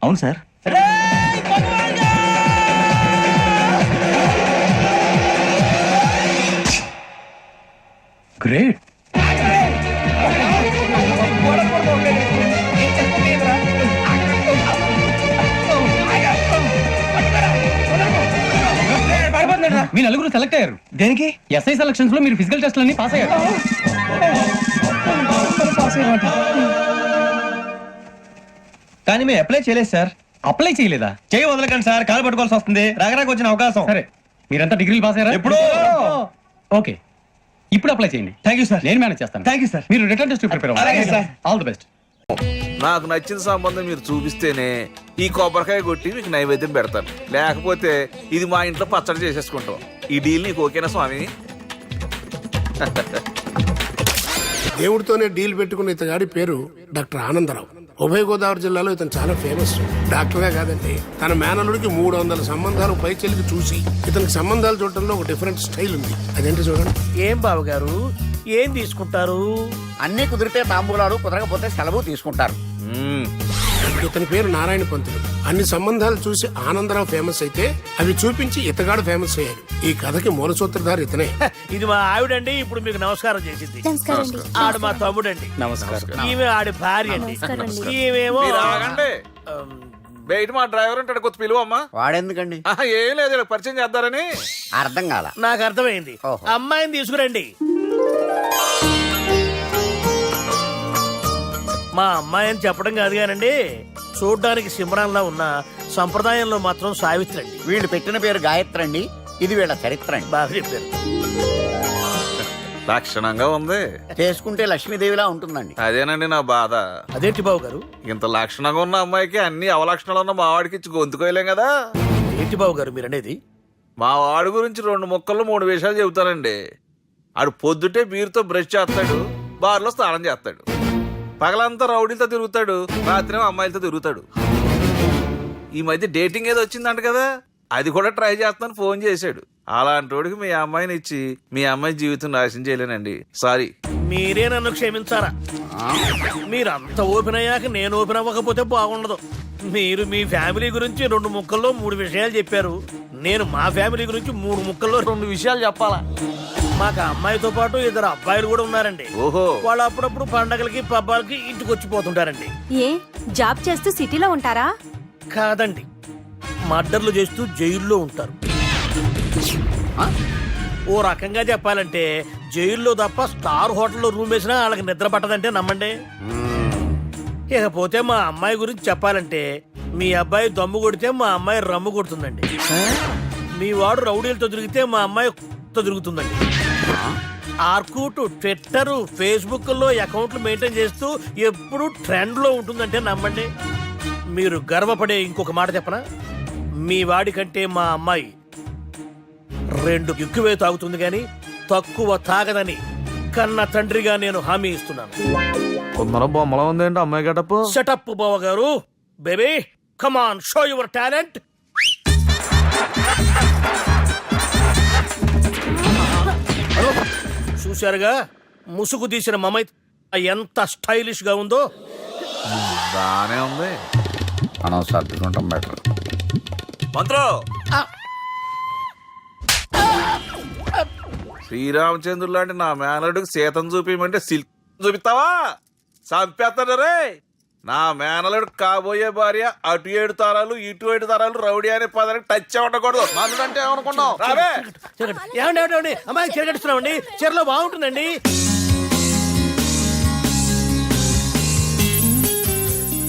అవును సార్. గ్రేట్. మీ నలుగురు సెలెక్ట్ అయ్యారు. దేనికి? ఎస్ఐ సెలక్షన్స్ లో మీరు ఫిజికల్ టెస్ట్ అన్ని పాస్ అయ్యారు. కానీ మేము అప్లై చేయలేదు సార్. అప్లై చేయలేదా? చేయి వదలకండి సార్, కాలు పట్టుకోవాల్సి వస్తుంది. రాగరాకు వచ్చిన అవకాశం. సరే, మీరంతా డిగ్రీలు పాస్ అయ్యారా? ఎప్పుడో. ఓకే, ఇప్పుడు అప్లై చేయండి. Thank you sir. నేను మేనేజ్ చేస్తాను. Thank you sir. మీరు రిటర్న్ టెస్ట్ ప్రిపేర్ అలాగే సార్. All the best. నాకు నచ్చిన సంబంధం మీరు చూపిస్తేనే ఈ కొబ్బరికాయ కొట్టి మీకు నైవేద్యం పెడతాను, లేకపోతే ఇది మా ఇంట్లో పచ్చడి చేసేసుకుంటాం. ఈ డీల్ నీకు ఓకేనా స్వామి? దేవుడితోనే డీల్ పెట్టుకున్న ఇతగాడి పేరు డాక్టర్ ఆనందరావు. ఉభయ గోదావరి జిల్లాలో ఇతను చాలా ఫేమస్. డాక్టర్గా కాదండి, తన మేనలుడికి 300 సంబంధాలు పైచెలికి చూసి ఇతనికి సంబంధాలు చూడటంలో ఒక డిఫరెంట్ స్టైల్ ఉంది. అదేంటి చూడండి. ఏం బావగారు, ఏం తీసుకుంటారు? అన్ని కుదిరితే తాంబూలాలు, కుదరకపోతే సెలవు తీసుకుంటారు. ఇతని పేరు నారాయణ పంతులు. అన్ని సంబంధాలు చూసి ఆనందరావు ఫేమస్ అయితే అవి చూపించి ఇతగాడు ఫేమస్ అయ్యాడు. ఈ కథకి మూల సూత్రధారి ఇతనే. ఇది మా ఆవిడండి, ఇప్పుడు మీకు నమస్కారం చేసింది. ఆడు మా తమ్ముడండి. నమస్కారం. ఈమె ఆడి భార్య అండి. ఈమెమో మీరు ఆగండి. బయట మా డ్రైవర్ ఉంటాడు, కొత్త పిలువమ్మా. వాడెందుకండి? ఏం లేదు, ఇలా పరిచయం చేద్దారని. అర్థం కాల. నాకు అర్థమైంది. అమ్మాయిని తీసుకురండి. మా అమ్మాయి అని చెప్పడం కాదు కానండి, చూడ్డానికి సింహరాన్లా ఉన్న సంప్రదాయంలో మాత్రం సావిత్రి అండి. వీళ్ళు పెట్టిన పేరు గాయత్రి అండి. ఇది వీళ్ళ చరిత్ర అండి. బాగా చెప్పారు. లక్షణంగా ఉంది. చేసుకుంటే లక్ష్మీదేవిలా ఉంటుందండి. అదేనండి నా బాధ. అదేంటి బాబు గారు? ఇంత లక్షణంగా ఉన్న అమ్మాయికి అన్ని అవలక్షణాలు ఉన్న మా వాడికి ఇచ్చి గొంతుకోయలేం కదా. ఏంటి బాబు గారు మీరు అనేది? మా వాడి గురించి 2 ముక్కల్లో 3 విషయాలు చెబుతానండి. ఆడు పొద్దుటే బీరుతో బ్రష్ చేస్తాడు, బార్లో స్నానం చేస్తాడు, పగలంతా రౌడీలతో తిరుగుతాడు, రాత్రి అమ్మాయిలతో తిరుగుతాడు. ఈ మధ్య డేటింగ్ ఏదో వచ్చిందంట కదా, అది కూడా ట్రై చేస్తాను ఫోన్ చేశాడు. అలాంటి వాడికి మీ అమ్మాయిని ఇచ్చి మీ అమ్మాయి జీవితం నాశనం చేయలేనండి. సారీ. మీరే నన్ను క్షమించారా? మీరంత ఓపెన్ అయ్యాక నేను ఓపెన్ అవ్వకపోతే బాగుండదు. మీరు మీ ఫ్యామిలీ గురించి 2 ముక్కల్లో 3 విషయాలు చెప్పారు. నేను మా ఫ్యామిలీ గురించి 3 ముక్కల్లో 2 విషయాలు చెప్పాలా? మాకు అమ్మాయితో పాటు 2 అబ్బాయిలు కూడా ఉన్నారండి. ఓహో. వాళ్ళు అప్పుడప్పుడు పండగలకి పబ్బాలకి ఇంటికి వచ్చిపోతుంటారండి. ఏ జాబ్ చేస్తూ సిటీలో ఉంటారా? కాదండి, మర్డర్లు చేస్తూ జైల్లో ఉంటారు. ఓ రకంగా చెప్పాలంటే జైల్లో తప్ప స్టార్ హోటల్లో రూమ్ వేసినా వాళ్ళకి నిద్ర పట్టదంటే నమ్మండి. ఇకపోతే మా అమ్మాయి గురించి చెప్పాలంటే మీ అబ్బాయి దమ్ము కొడితే మా అమ్మాయి రమ్ము కొడుతుందండి. మీ వాడు రౌడీలతో తిరిగితే మా అమ్మాయి తో తిరుగుతుందండి. ఆర్కుట్, ట్విట్టర్, ఫేస్బుక్ లో అకౌంట్లు మెయింటైన్ చేస్తూ ఎప్పుడు ట్రెండ్ లో ఉంటుందంటే నమ్మండి. మీరు గర్వపడే ఇంకొక మాట చెప్పనా? మీ వాడి కంటే మా అమ్మాయి 2 ఎక్కువే తాగుతుంది గాని తక్కువ తాగదని కన్న తండ్రిగా నేను హామీ ఇస్తున్నాను. కొందరు బొమ్మలా ఉందేంటి అమ్మాయి గడప? షటప్ బావ గారు. Baby come on, show your talent. చూశారుగా ముసుగు తీసిన మమై ఎంత స్టైలిష్ గా ఉందో. బానే ఉంది. మనం సర్దుకుంటాం బెటర్. మంత్రో, శ్రీరామచంద్రుడు లాంటి నా మేనలుడికి సీతను చూపించమంటే సిల్క్ చూపిస్తావా? చంపేస్తాడు రే. నా మేనలుడు కాబోయే భార్య అటు 7 తరాలు ఇటు 7 తరాలు రౌడీ అనే పదానికి టచ్ ఉండకూడదు. మనుడు అంటే ఏమనుకున్నావు? ఏమండి అమ్మాయి చీరగడుస్తున్నామండి, చీరలో బాగుంటుందండి.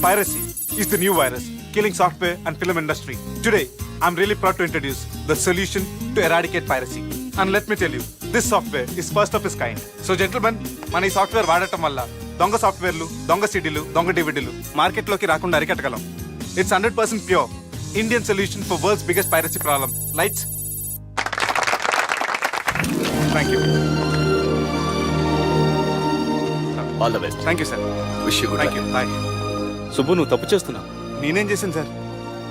Piracy is the new virus killing software and film industry. Today, I'm really proud to introduce the solution to eradicate piracy. And let me tell you, this software is first of its kind. So gentlemen, మన ఈ software వాడటం వల్ల దొంగ సాఫ్ట్వేర్లు, దొంగ సీడీలు, దొంగ డివిడీలు మార్కెట్లోకి రాకుండా అరికట్టగలం. It's 100% pure Indian solution for world's biggest piracy problem. Lights. Thank you. All the best. Thank you, sir. Wish you good Thank you. Bye. Subbu, నువ్వు తప్పు చేస్తున్నావు. నేనేం చేశాను సార్?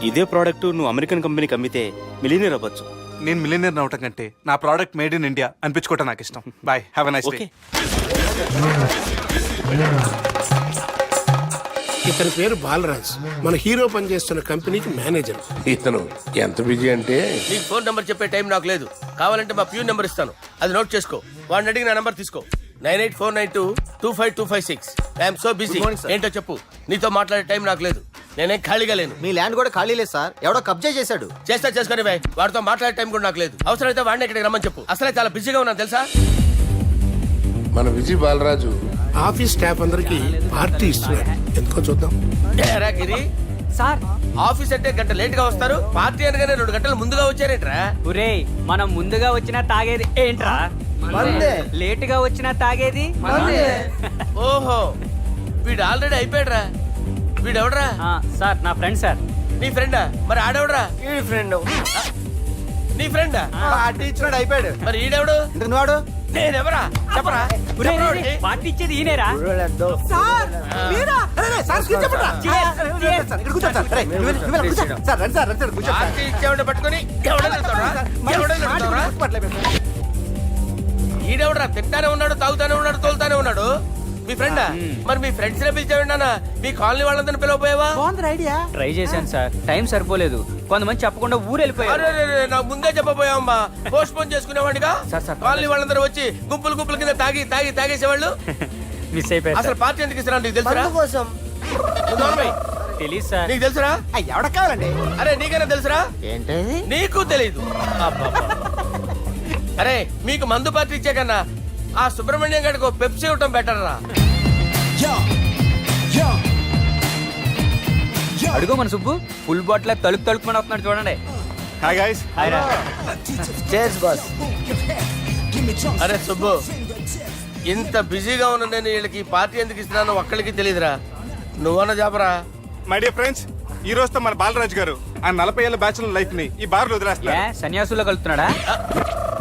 ఇదే ప్రోడక్ట్ నువ్వు అమెరికన్ కంపెనీకి అమ్మితే మిలియనీర్ అవ్వచ్చు. నేను మిలియనర్ అవటం కంటే నా ప్రోడక్ట్ మేడ్ ఇన్ ఇండియా అనిపించుకోవటం నాకు ఇష్టం. Boy, have a nice day. ఇతని పేరు బాలరాజ్. మన హీరో పనిచేస్తున్న కంపెనీకి మేనేజర్. ఇతను ఎంత బిజీ అంటే నీకు ఫోన్ నంబర్ చెప్పే టైం నాకు లేదు. కావాలంటే మా ప్యూన్ నెంబర్ ఇస్తాను, అది నోట్ చేసుకో. వాడిని అడిగి నా నంబర్ తీసుకో. 9849225256. I'm so busy. ఏంటో చెప్పు. నీతో మాట్లాడే టైం నాకు లేదు, నేనేం ఖాళీగా లేను. మీ ల్యాండ్ కూడా ఖాళీ లేదు సార్, ఎవడో కబ్జా చేశాడు. చేస్తా చేసుకుని బాయ్, వాడితో మాట్లాడే టైం కూడా నాకు లేదు. అవసరమైతే వాడిని ఇక్కడికి రమ్మని చెప్పు. అసలే చాలా బిజీగా ఉన్నాను తెలుసా. మన విజయ్ బాలరాజు ఆఫీస్ స్టాఫ్ అందరికి పార్టీ ఇస్తున్నాడు. ఎందుకో చూద్దాం. గిరి సార్ ఆఫీస్ అంటే గంట లేట్ గా వస్తారు, పార్టీ అనగానే 2 గంటలు ముందుగా వచ్చారేంట్రా? ఒరే మనం ముందుగా వచ్చినా తాగేది ఏంట్రా? లేట్ గా వచ్చినా తాగేది. ఓహో, వీడు ఆల్రెడీ అయిపోయాడ్రా. వీడెవడ్రా? సార్ నా ఫ్రెండ్ సార్. నీ ఫ్రెండా? మరి ఆడెవడ్రా? ఈ ఫ్రెండ్. నీ ఫ్రెండా? పార్టీ ఇచ్చినాడు అయిపోయాడు. మరి ఈడెవడు? నువ్వాడు? నేనెవరా చెప్పరా? పార్టీ ఇచ్చేది ఈయనేరా? పార్టీ ఇచ్చేవాడు పట్టుకొని ఈడెవడరా? తింటానే ఉన్నాడు, తాగుతానే ఉన్నాడు, తోలుతానే ఉన్నాడు. మీ ఫ్రెండా? మరి మీ ఫ్రెండ్స్ నే పిలిచావిన్నా? మీ కాలనీ వాళ్ళందరినీ పిలవపోయావా? ట్రై చేశాను సార్, టైం సరిపోలేదు. కొంతమంది చెప్పకుండా ఊరు వెళ్ళిపోయారు. నాకు ముందే చెప్పపోయావమ్మా, పోస్ట్ పోన్ చేసుకునేవాడిగా. కాలనీ వాళ్ళందరూ వచ్చి గుంపులు గుంపుల కింద తాగి తాగి తాగేసేవాళ్ళు. మిస్ అయిపోయారు. అసలు పార్టీ ఎందుకు ఇస్తున్నా నీకు తెలుసురా? తెలీదు సార్. నీకు తెలుసురా? ఎవడ కావాలండి? అరే నీకైనా తెలుసురా? ఏంటి నీకు తెలీదు. అరే మీకు మందు పార్టీ ఇచ్చే కన్నా ఆ సుబ్రహ్మణ్యం గడికి పెప్సీ ఇవ్వటం బెటర్ రా. అడుగు మన సుబ్బు ఫుల్ బాటిల్ తలుపు తలుపుమని వస్తున్నాడు చూడండి. Hi guys. Chairs boss. అరే సుబ్బు, ఇంత బిజీగా ఉన్న నేను వీళ్ళకి పార్టీ ఎందుకు ఇస్తున్నానో ఒక్కడికి తెలియదురా. నువ్వన్న చెప్పరా? మై డియర్ ఫ్రెండ్స్, ఈ రోజుతో మన బాలరాజు గారు ఆ 40 ఏళ్ల బ్యాచులర్ లైఫ్ ని ఈ బార్ లో వదిలేస్తున్నారు. సన్యాసుల్లో కలుతున్నాడా?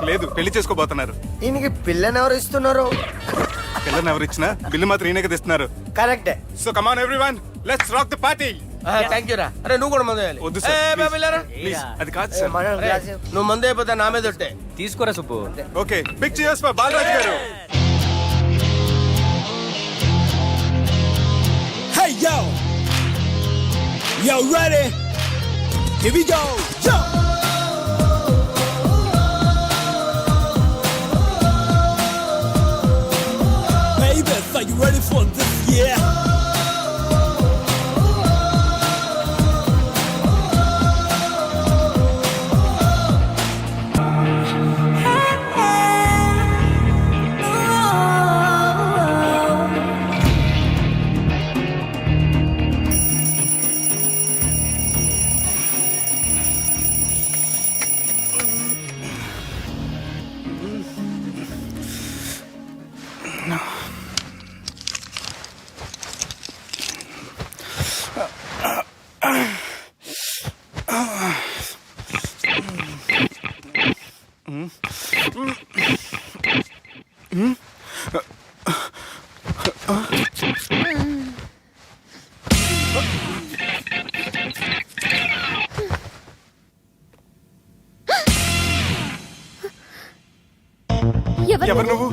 లేదు, పెళ్లి చేసుకోబోతున్నారు. ఈయనకి పిల్లని ఎవరు ఇస్తున్నారు? పిల్లని ఎవరు ఇచ్చినా బిల్లు మాత్రం ఈయనకే తెస్తున్నారు. కరెక్టే. So come on everyone, let's rock the party. Thank you రా. అరే నువ్వు కూడా మందు వేయాలి. వద్దు ప్లీజ్, అది కాదు సార్. నువ్వు మందు అయిపోతే నా మీద ఒట్టే. తీసుకోరా Subbu. Okay, big cheers for Balaraju గారు. Hey yo, yo ready? Here we go. Yo. Baby, are you ready for this? Yeah. ఎవరు నువ్వు?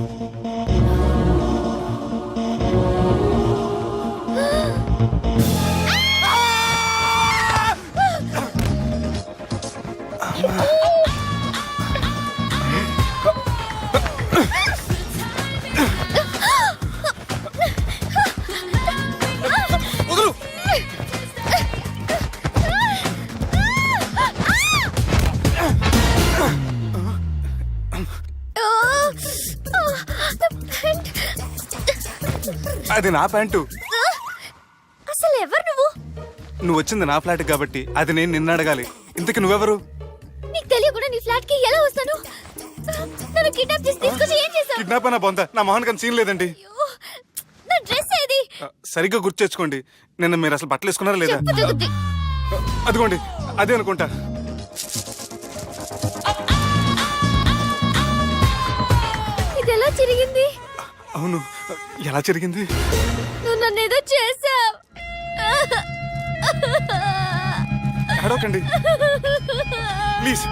అది నా ప్యాంటు. అసలు ఎవరు నువ్వు? నువ్వు వచ్చింది నా ఫ్లాట్ కాబట్టి అది నేను నిన్ను అడగాలి. ఇంతకు నువ్వెవరు? నీకు తెలియకుండా నీ ఫ్లాట్ కి ఎలా వస్తాను? నన్ను కిడ్నాప్ చేసి తీసుకొచ్చి ఏం చేశావు? కిడ్నాప్ అయినా బొంద, నా మొహన్ కన్నా సీన్ లేదండి. నా డ్రెస్ ఏది? సరిగ్గా గుర్తు తెచ్చుకోండి. నిన్న మీరు అసలు బట్టలు వేసుకున్నారా లేదా? చెప్పు జగతి. అదిగోండి, అదే అనుకుంటా. ఇది ఎలా జరిగింది? అవును, ఎలా జరిగింది? నువ్వు నన్ను ఏదో చేసావు. అడవకండి ప్లీజ్,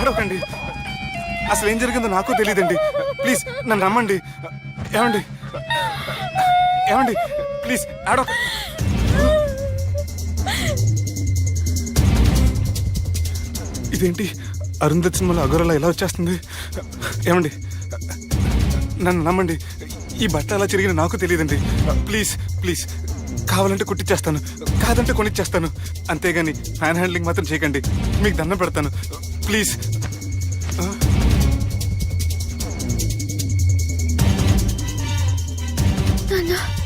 అడవకండి. అసలు ఏం జరిగిందో నాకు తెలియదండి. ప్లీజ్ నన్ను రమ్మండి. ఏమండి ఏమండి ప్లీజ్ అడవ. ఇదేంటి అరుంధతి సినిమాలో అగోరలా ఎలా వచ్చేస్తుంది? ఏమండి నన్ను నమ్మండి, ఈ బట్ట అలా చిరిగిన నాకు తెలియదండి. ప్లీజ్ ప్లీజ్, కావాలంటే కుట్టిచ్చేస్తాను, కాదంటే కొనిచ్చేస్తాను. అంతేగాని హ్యాండ్ హ్యాండ్లింగ్ మాత్రం చేయకండి, మీకు దండం పెడతాను ప్లీజ్.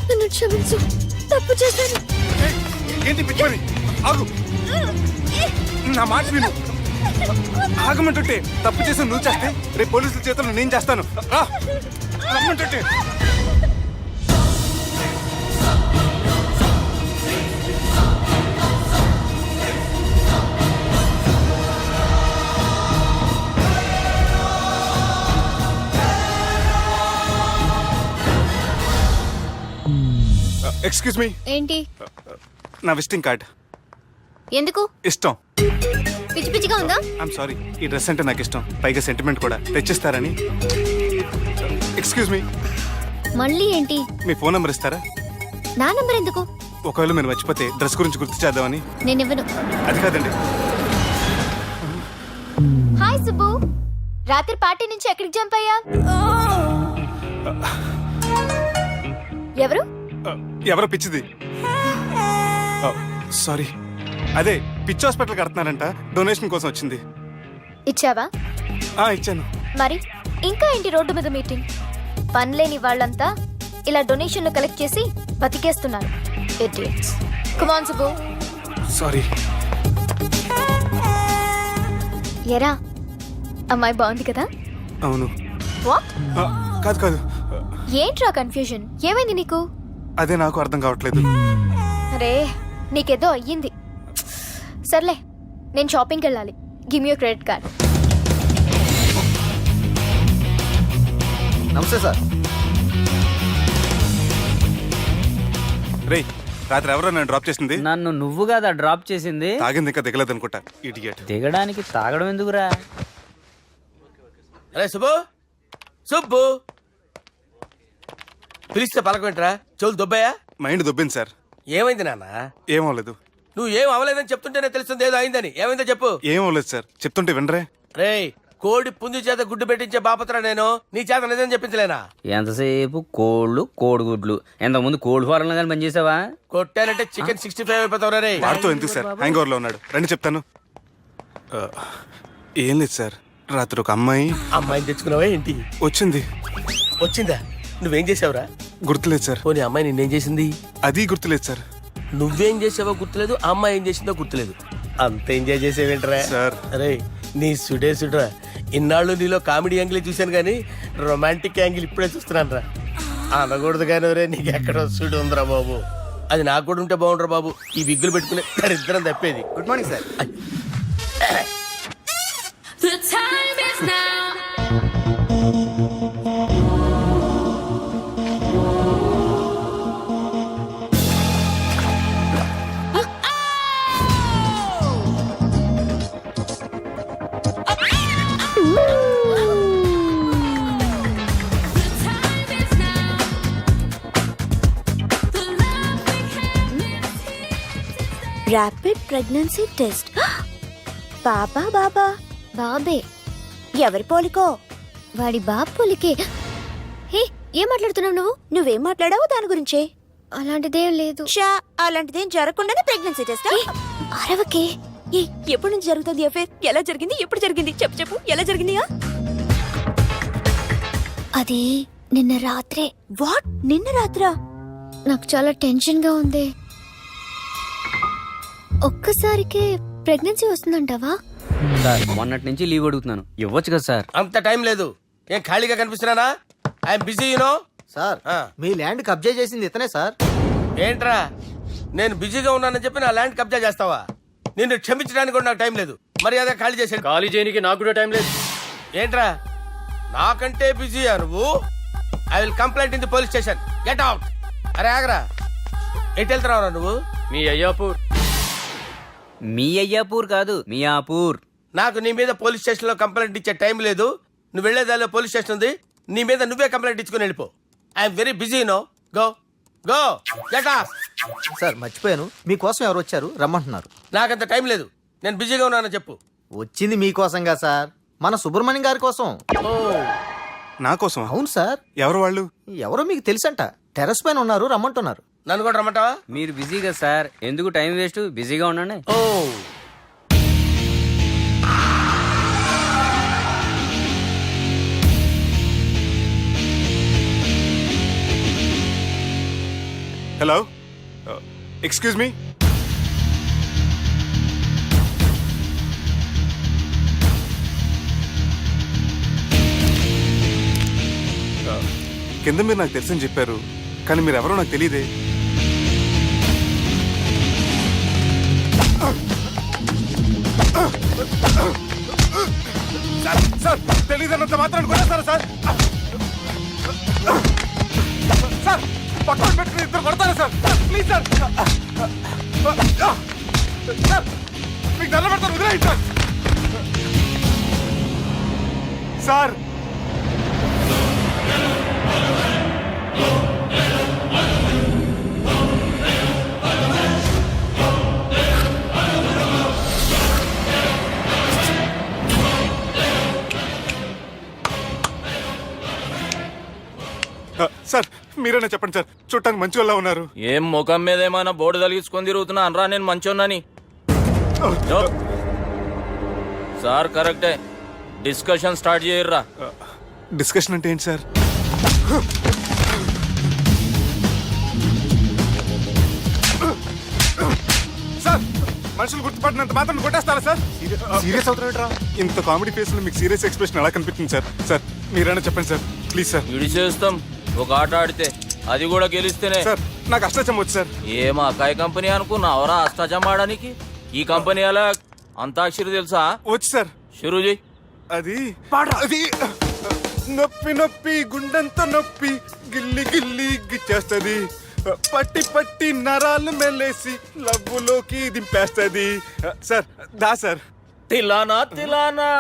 నన్ను క్షమించు, తప్పు చేశాను. ఏంటి పిచ్చి? ఆగు నా మాట విను ఆగమంటుంటే తప్పు చేసి నువ్వు చేస్తే రేపు పోలీసుల చేతుల్లో నేను చేస్తాను రా రమ్మంటుంటే ఎక్స్క్యూజ్ మీ ఏంటి? నా విజిటింగ్ కార్డ్ ఎందుకు? ఇష్టం. పిచ్చి పిచ్చిగా ఉందా? ఐఎమ్ సారీ, ఈ డ్రెస్ అంటే నాకు ఇష్టం, పైగా సెంటిమెంట్ కూడా. తెచ్చిస్తారని. ఎక్స్క్యూజ్ మీ, మళ్ళీ ఏంటి? మీ ఫోన్ నెంబర్ ఇస్తారా? నా నంబర్ ఎందుకు? ఒకవేళ మీరు మర్చిపోతే డ్రెస్ గురించి గుర్తు చేద్దామని. నేను ఇవ్వను. అది కాదండి. హాయ్ సుబ్బు, రాత్రి పార్టీ నుంచి ఎక్కడికి జంప్ అయ్యా? ఎవరు? ఎవరో పిచ్చిది. సారీ, అదే పిచ్చి హాస్పిటల్ కడుతున్నారంట, డొనేషన్ కోసం వచ్చింది. ఇచ్చావా? ఇచ్చాను. మరి ఇంకా ఏంటి రోడ్డు మీద మీటింగ్? పనిలేని వాళ్ళంతా ఇలా డొనేషన్లు కలెక్ట్ చేసి బతికేస్తున్నారు. Idiots. Come on, Subbu. Sorry. ఎరా, అమ్మాయి బాగుంది కదా? అవును. వాట్? కాదు కాదు, ఏంట్రా కన్ఫ్యూజన్? ఏమైంది నీకు? అదే నాకు అర్థం కావట్లేదు. అరే, నీకేదో అయ్యింది. సర్లే, నేను షాపింగ్కి వెళ్ళాలి. Give me your credit card. నమస్తే సార్. రేయ్, రాత్రి ఎవరో నన్ను డ్రాప్ చేసింది? నన్ను నువ్వు కదా డ్రాప్ చేసింది. తాగింది ఇంకా దిగలేదు అనుకుంటా. ఇడియట్. దిగడానికి తాగడం ఎందుకురా? అరే సుబ్బు, సుబ్బు పిలిస్తే పలకమంటరా? చెవులు దొబ్బాయా? Mind దొబ్బింది sir. ఏమైంది నాన్న? ఏమవలేదు. నువ్వు ఏం అవలేదని చెప్తుంటేనే తెలుస్తుంది ఏదో అయిందని. ఏమైందో చెప్పు. ఏమవలేదు సార్, చెప్తుంటే వినరే. రేయ్, కోడి పుంజు చేత గుడ్డు పెట్టించే బాపత్ర నేను. నీ చేత నిజం చెప్పించలేనా? ఎంతసేపు కోళ్ళు కోడిగుడ్లు. ఎంతకుముందు కోడి ఫారంలో కానీ పనిచేసావా? కొట్టానంటే చికెన్ 65 అయిపోతావు రే. వాడుతూ ఎందుకు సార్, హ్యాంగ్ ఓవర్ లో ఉన్నాడు. రండి చెప్తాను. ఏం లేదు సార్, రాత్రి ఒక అమ్మాయిని తెచ్చుకున్నావా ఏంటి? వచ్చిందా? నువ్వేం చేసావురా? గుర్తులేదు సార్. పోనీ అమ్మాయి నిన్నేం చేసింది? అది గుర్తులేదు సార్. నువ్వేం చేసావో గుర్తులేదు, ఆ అమ్మాయి ఏం చేసిందో గుర్తులేదు. అంత ఎంజాయ్ చేసేవేంట్రా సార్? అరే నీ సుడేసుడ్రా. ఇన్నాళ్ళు నీలో కామెడీ యాంగిల్ చూశాను కానీ రొమాంటిక్ యాంగిల్ ఇప్పుడే చూస్తున్నాను రా. అనకూడదు కానీ రే, నీకు ఎక్కడ సుడు ఉందిరా బాబు. అది నాకు కూడా ఉంటే బాగుండ్రా బాబు. ఈ విగ్గులు పెట్టుకునే ఇద్దరం తప్పేది. Good morning sir. Rapid pregnancy test. బాబా బాబా బాబే. ఎవరి పోలికో? వాడి బాబు పోలికే. హే, ఏం మాట్లాడుతున్నావు నువ్వు? నువ్వేం మాట్లాడావు దాని గురించే? అలాంటిదేం లేదు. అలాంటిదేం జరగకుండానే ప్రెగ్నెన్సీ టెస్ట్? అరవకే. ఎప్పటి నుంచి జరుగుతుంది అఫేర్? ఎలా జరిగింది? ఎప్పుడు జరిగింది? చెప్పు చెప్పు, ఎలా జరిగింది? అది నిన్న రాత్రే. వాట్? నిన్న రాత్రా? నాకు చాలా టెన్షన్ గా ఉంది. ఒక్కసారికే ప్రెగ్నెన్సీ వస్తుందంటావా? సార్, మొన్నటి నుంచి లీవ్ అడుగుతున్నాను, ఇవ్వచ్చు కదా సార్? అంత టైం లేదు. ఏం ఖాళీగా కనిపిస్తున్నానా? I'm busy you know. సార్, మీ ల్యాండ్ కబ్జా చేసింది ఇతనే సార్. ఏంట్రా, నేను బిజీగా ఉన్నానని చెప్పి నా ల్యాండ్ కబ్జా చేస్తావా? నిన్ను క్షమించడానికి కూడా నాకు టైం లేదు. మరి అదే ఖాళీ చేసాడు. ఖాళీ చేయడానికి నాకు కూడా టైం లేదు. ఏంట్రా, నాకంటే బిజీయా నువ్వు? I will complaint in the police station. Get out. అరే ఆగరా, ఎటు వెళ్తున్నావురా నువ్వు? మీ అయ్యాపూర్. మీ అయ్యాపూర్ కాదు, మియాపూర్. నాకు నీ మీద పోలీస్ స్టేషన్ లో కంప్లైంట్ ఇచ్చే టైం లేదు. నువ్వు వెళ్లేదాలో పోలీస్ స్టేషన్ ఉంది. నీ మీద నువ్వే కంప్లైంట్ ఇచ్చుకుని వెళ్ళిపో. I'm very busy no. Go go get off. Sir, మర్చిపోయాను, మీకోసం ఎవరు వచ్చారు, రమ్మంటున్నారు. నాకంత టైం లేదు, నేను బిజీగా ఉన్నానని చెప్పు. వచ్చింది మీకోసంగా సార్, మన సుబ్రహ్మణ్యం గారి కోసం. నా కోసం? అవును సార్. ఎవరు వాళ్ళు? ఎవరో మీకు తెలుసంట. టెర్రస్ పైన ఉన్నారు, రమ్మంటున్నారు. నన్ను కూడా రమ్మంటావా? మీరు బిజీగా సార్, ఎందుకు టైం వేస్ట్, బిజీగా ఉండండి. ఓ, హలో, ఎక్స్క్యూజ్ మీ. కింద మీరు నాకు తెలుసని చెప్పారు, కానీ మీరు ఎవరో నాకు తెలియదే. సార్ తెలియదన్నంత మాత్రం కొడతారా సార్? సార్ పక్కన పెట్టుకుని ఇద్దరు కొడతారా సార్? ప్లీజ్ సార్, సార్ మీకు దండ పెడతాను, వదిలేయండి సార్. సార్ సార్ మీరైనా చెప్పండి సార్, చూడటానికి మంచి వాళ్ళ ఉన్నారు. ఏం ముఖం మీద ఏమైనా బోర్డు తలిగించుకొని తిరుగుతున్నా అనరా నేను మంచోన్నాని? సార్ కరెక్టే, డిస్కషన్ స్టార్ట్ చేయర్రా. డిస్కషన్ అంటే ఏంటి సార్? సార్ మనుషులు గుర్తుపడినంత మాత్రం కొట్టేస్తారా సార్? సీరియస్ అవుతారా? ఇంత కామెడీ ఫేస్ లో మీకు సీరియస్ ఎక్స్ప్రెషన్ ఎలా కనిపిస్తుంది సార్? సార్ మీరైనా చెప్పండి సార్, ప్లీజ్ సార్. ఇడి చేస్తాం ఒక ఆట ఆడితే, అది కూడా గెలిస్తేనే. సార్ నాకు అష్టాచం వచ్చు సార్. ఏం అకాయ కంపెనీ అనుకున్నావరా అష్టాచం ఆడడానికి? ఈ కంపెనీ అలా అంతాక్షరి తెలుసా? వచ్చు సార్. షురూజీ. అది అది నొప్పి నొప్పి గుండెంత నొప్పి గిల్లి గిల్లి గిచ్చేస్తుంది, పట్టి పట్టి నరాలు మెల్లేసి లవ్వులోకి దింపేస్తుంది. సార్ దా సార్. తిలానా తిలానా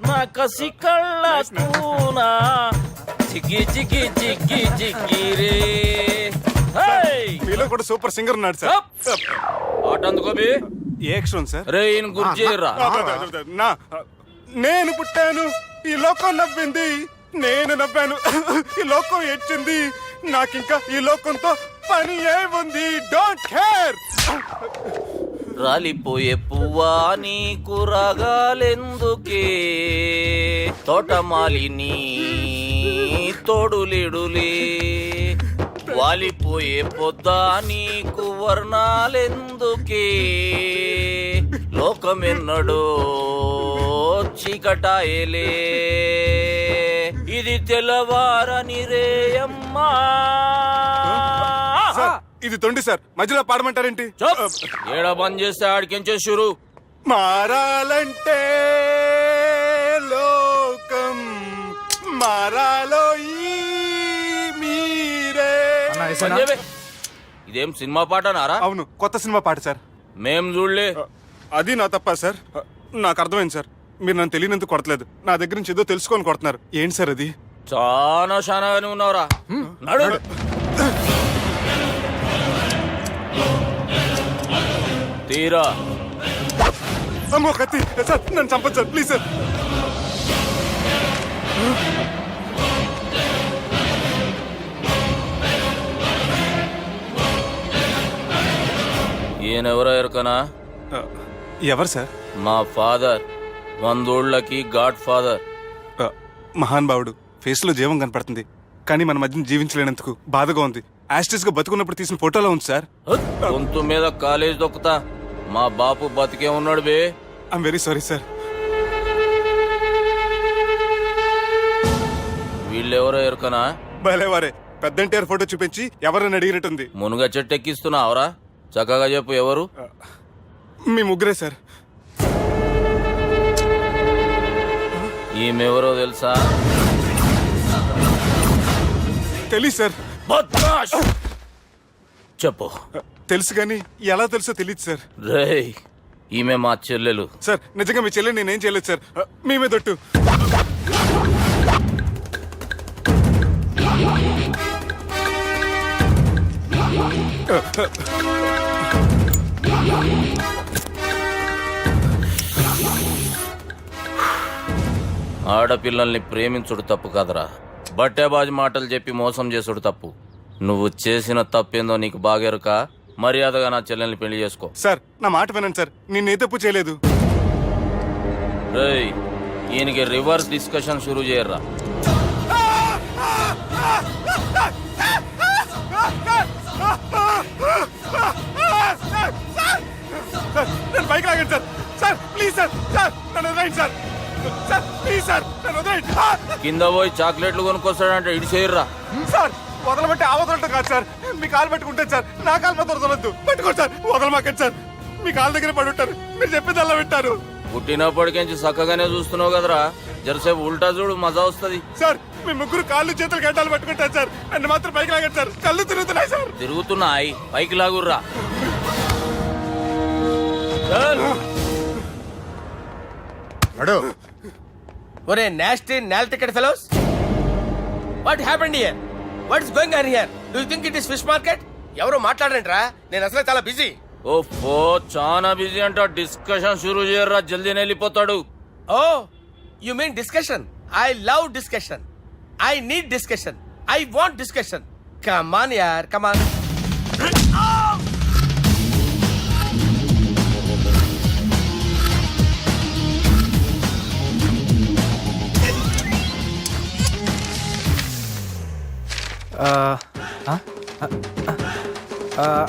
నా కసి కళ్ళ తూనా చిక్కి చిక్కి చిక్కి చిక్కి రే. మీలో కూడా సూపర్ సింగర్ ఉన్నాడు సార్. ఆట అందుకోబి ఏ అక్షరం సార్? రే ఈయన గుర్తు చేయరా. నా నేను పుట్టాను, ఈ లోకం నవ్వింది, నేను నవ్వాను, ఈ లోకం ఏడ్చింది, నాకింకా ఈ లోకంతో పని ఏముంది? Don't care. రాలిపోయే పువ్వా నీకు రాగాలెందుకే, తోటమాలిని తోడులిడులే, వాలిపోయే పొద్దా నీకు వర్ణాలెందుకే, లోకమెన్నడో చీకటాయలే, ఇది తెల్లవారని రేయమ్మా. ఇది తొండి సార్, మధ్యలో పాడమంటారేంటి? ఏడ బంద్ చేస్తే ఆడికించే షురు. మారాలంటే లోకం మారాలో ఈ మీరే. ఇదేం సినిమా పాట నారా? అవును, కొత్త సినిమా పాట సార్. మేం చూడలే. అది నా తప్ప సార్. నాకు అర్థమైంది సార్, మీరు నన్ను తెలియనందుకు కొడతలేదు, నా దగ్గర నుంచి ఏదో తెలుసుకొని కొడుతున్నారు. ఏంటి సార్ అది? చాలా శానాగానే ఉన్నావురా. నడు. తీరా. అమ్మో కత్తి సార్, నన్ను చంపదు సార్, ప్లీజ్ సార్. ఈయనెవరో ఎరకనా? ఎవరు సార్? మా ఫాదర్, 100 గాడ్ ఫాదర్. మహాన్ భావుడు, ఫేస్ లో జీవం కనపడుతుంది, కానీ మన మధ్యన జీవించలేనందుకు బాధగా ఉంది. యాస్టిస్ గా బతుకున్నప్పుడు తీసిన ఫోటోలో ఉంది సార్. గొంతు మీద కాలేజ్ దొక్కుతా, మా బాపు బతికే ఉన్నాడు బే. I'm very sorry sir. వీళ్ళెవరో ఎరకనా? భలేవారే, పెద్ద ఎన్టీఆర్ ఫోటో చూపించి ఎవరని అడిగినట్టుంది. మునుగ చెట్టు ఎక్కిస్తున్నావురా? చక్కగా చెప్పు ఎవరు? మీ ముగ్గురే సార్. ఈమెవరో తెలుసా? తెలీదు సార్. చెప్పు. తెలుసు కానీ ఎలా తెలుసో తెలియదు సార్. రేయ్, ఈమె మా చెల్లెలు సార్. నిజంగా మీ చెల్లెలు నేనేం చేయలేదు సార్, మీ మీద ఒట్టు. ఆడపిల్లల్ని ప్రేమించుడు తప్పు కదరా, బట్టేబాజు మాటలు చెప్పి మోసం చేసుడు తప్పు. నువ్వు చేసిన తప్పేందో నీకు బాగెరుక. మర్యాదగా నా చెల్లెల్ని పెళ్లి చేసుకో. సార్ నా మాట వినండి సార్, నేనే తప్పు చేయలేదు. రేయ్, ఈయనకి రివర్స్ డిస్కషన్ షురూ చేయర్రా. నేను బైక్ లాగండి sir. Sir please sir, sir నన్ను వదిలేయండి సార్. సార్ ప్లీజ్ సార్ నన్ను వదిలేయండి. కింద పోయి చాక్లెట్లు కొనుక్కొస్తాడంటే ఇటు చేయర్రా. సార్ వదలబట్టి ఆ వదలటం కాదు సార్. మీ కాలు పెట్టుకుంటే సార్, నా కాలు మాత్రం వదలొద్దు. పెట్టుకోండి సార్, వదలమాకండి సార్. మీ కాలు దగ్గర పడి ఉంటారు, మీరు చెప్పిందల్లా వింటారు. పుట్టినప్పటికేంచి చక్కగానే చూస్తున్నావు కదరా, జరసేపు ఉల్టా చూడు, మజా వస్తుంది. సార్ మీ ముగ్గురు కాళ్ళు చేతులు గడ్డాలు పట్టుకుంటారు సార్, నన్ను మాత్రం పైకి లాగండి సార్. కళ్ళు తిరుగుతున్నాయి సార్. తిరుగుతున్నాయి, పైకి లాగుర్రా. ఒరే nasty no ticket fellows, what happened here? What is going on here? Do you think it is fish market? ఎవరో మాట్లాడరంట్రా, నేను అసలే చాలా బిజీ. ఓ చాలా బిజీ అంట. డిస్కషన్ షురూ చేయర్రా, జల్దీ వెళ్ళిపోతాడు. Oh you mean discussion? I love discussion. I need discussion. I want discussion. Come on యార్, కమ్ ఆన్.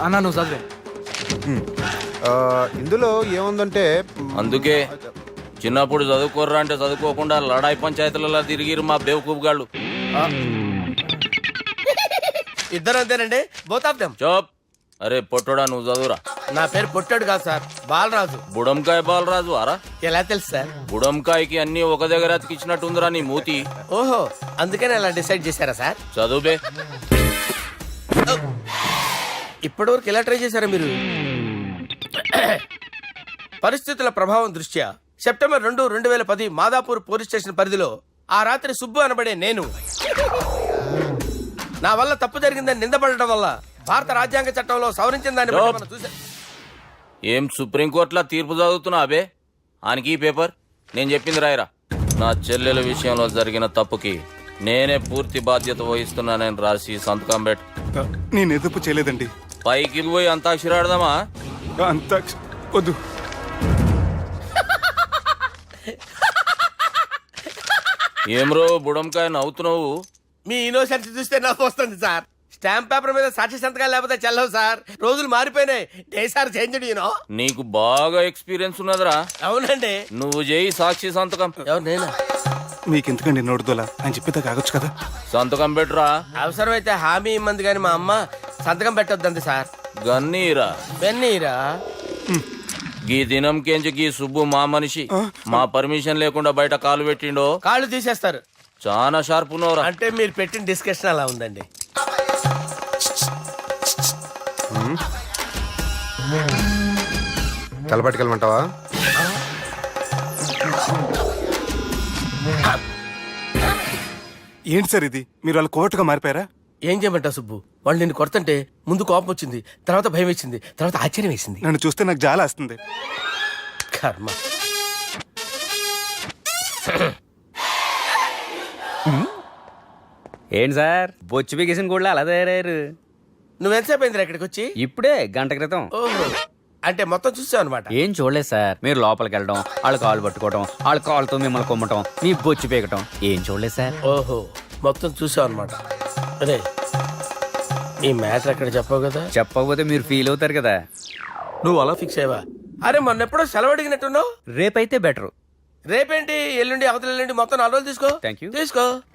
అన్నా నువ్వు చదివే. ఇందులో ఏముందంటే అందుకే చిన్నప్పుడు చదువుకోర్రా అంటే చదువుకోకుండా లడాయి పంచాయతీలలో తిరిగిరు మా బేవకూపు గాళ్ళు. ఇద్దరు అంతేనండి, బోత్ ఆఫ్ దెమ్. చోప్. అరే పొట్టోడా, నువ్వు చదువురా. నా పేరు పొట్టాడు కాదు సార్, బాలరాజు. బుడంకాయ బాలరాజు అరా? ఎలా తెలుసు సార్? బుడంకాయకి అన్ని ఒక దగ్గర అతికిచ్చినట్టుందిరా నీ మూతి. ఓహో, అందుకని అలా డిసైడ్ చేశారా సార్? చదువుబే. ఇప్పటివరకు ఎలా ట్రై చేశారా మీరు? పరిస్థితుల ప్రభావం దృష్ట్యా సెప్టెంబర్ 2, 2010 మాదాపూర్ పోలీస్ స్టేషన్ పరిధిలో ఆ రాత్రి సుబ్బు అనబడే నేను నా వల్ల తప్పు జరిగిందని నిందపడటం వల్ల భారత రాజ్యాంగ చట్టంలో సవరించిన దాన్ని బట్టి మనం చూసా. ఏం సుప్రీంకోర్టులో తీర్పు చదువుతున్నా అబే? ఆనికి ఈ పేపర్ నేను చెప్పింది రాయరా. నా చెల్లెల విషయంలో జరిగిన తప్పుకి నేనే పూర్తి బాధ్యత వహిస్తున్నానని రాసి సంతకం పెట్టు. నేను ఎదుపు చేయలేదండి. పైకి పోయి అంతాక్షరి ఆడదామా? అంత వద్దు. ఏమ్రో బుడంకాయ నవ్వుతున్నావు? మీ ఇన్నోసెన్స్ చూస్తే నవ్వు వస్తుంది సార్. స్టాంప్ పేపర్ మీద సాక్షి సంతకాలు లేకపోతే చెల్లవు సార్. రోజులు మారిపోయినాయి. Day sir change you know. నీకు బాగా ఎక్స్పీరియన్స్ ఉన్నదిరా. అవునండి. నువ్వు చేయి సాక్షి సంతకం. ఎవరు నేనా? మీకెందుకండి నోడుదోలా అని చెప్పితే కాగొచ్చు కదా. సంతకం పెట్టురా. అవసరమైతే హామీ ఇమ్మంది కానీ మా అమ్మ సంతకం పెట్టొద్దండి సార్. గన్నీరా పెన్నీరా. గీ దినంకేంచి గీ సుబ్బు మా మనిషి. మా పర్మిషన్ లేకుండా బయట కాలు పెట్టిండో కాళ్ళు తీసేస్తారు. చాలా షార్ప్ ఉన్నవరా. అంటే మీరు పెట్టిన డిస్కషన్ అలా ఉందండి. తలపట్టుకెళ్ళమంటావా? ఏంటి సార్ ఇది, మీరు వాళ్ళు కోర్టుగా మారిపోయారా? ఏం చేయమంటావు సుబ్బు? వాళ్ళు నిన్ను కొడుతుంటే ముందు కోపం వచ్చింది, తర్వాత భయం వేసింది, తర్వాత ఆశ్చర్యం వేసింది. నన్ను చూస్తే నాకు జాలా వస్తుంది. కర్మ. ఏంటి సార్ బొచ్చు బిగేసిన కూడా అలా తయారయ్యారు? నువ్వెంతసేపు అయిందిరా ఇక్కడికి వచ్చి? ఇప్పుడే గంట క్రితం. ఓహో, అంటే మొత్తం చూసావు అనమాట. ఏం చూడలేదు సార్. మీరు లోపలికి వెళ్ళడం, వాళ్ళ కాళ్ళు పట్టుకోవడం, వాళ్ళ కాళ్ళతో మిమ్మల్ని కొమ్మటం, మీ బొచ్చు పీకటం ఏం చూడలేదు సార్. ఓహో, మొత్తం చూసావు అనమాట. అరే ఈ మ్యాటర్ ఎక్కడ చెప్పావు కదా? చెప్పకపోతే మీరు ఫీల్ అవుతారు కదా. నువ్వు అలా ఫిక్స్ అయ్యవా? అరే మొన్నెప్పుడో సెలవు అడిగినట్టున్నావు. రేపైతే బెటర్. రేపేంటి, ఎల్లుండి, అవతల ఎల్లుండి, మొత్తం 4 రోజులు తీసుకో. Thank you. తీసుకో.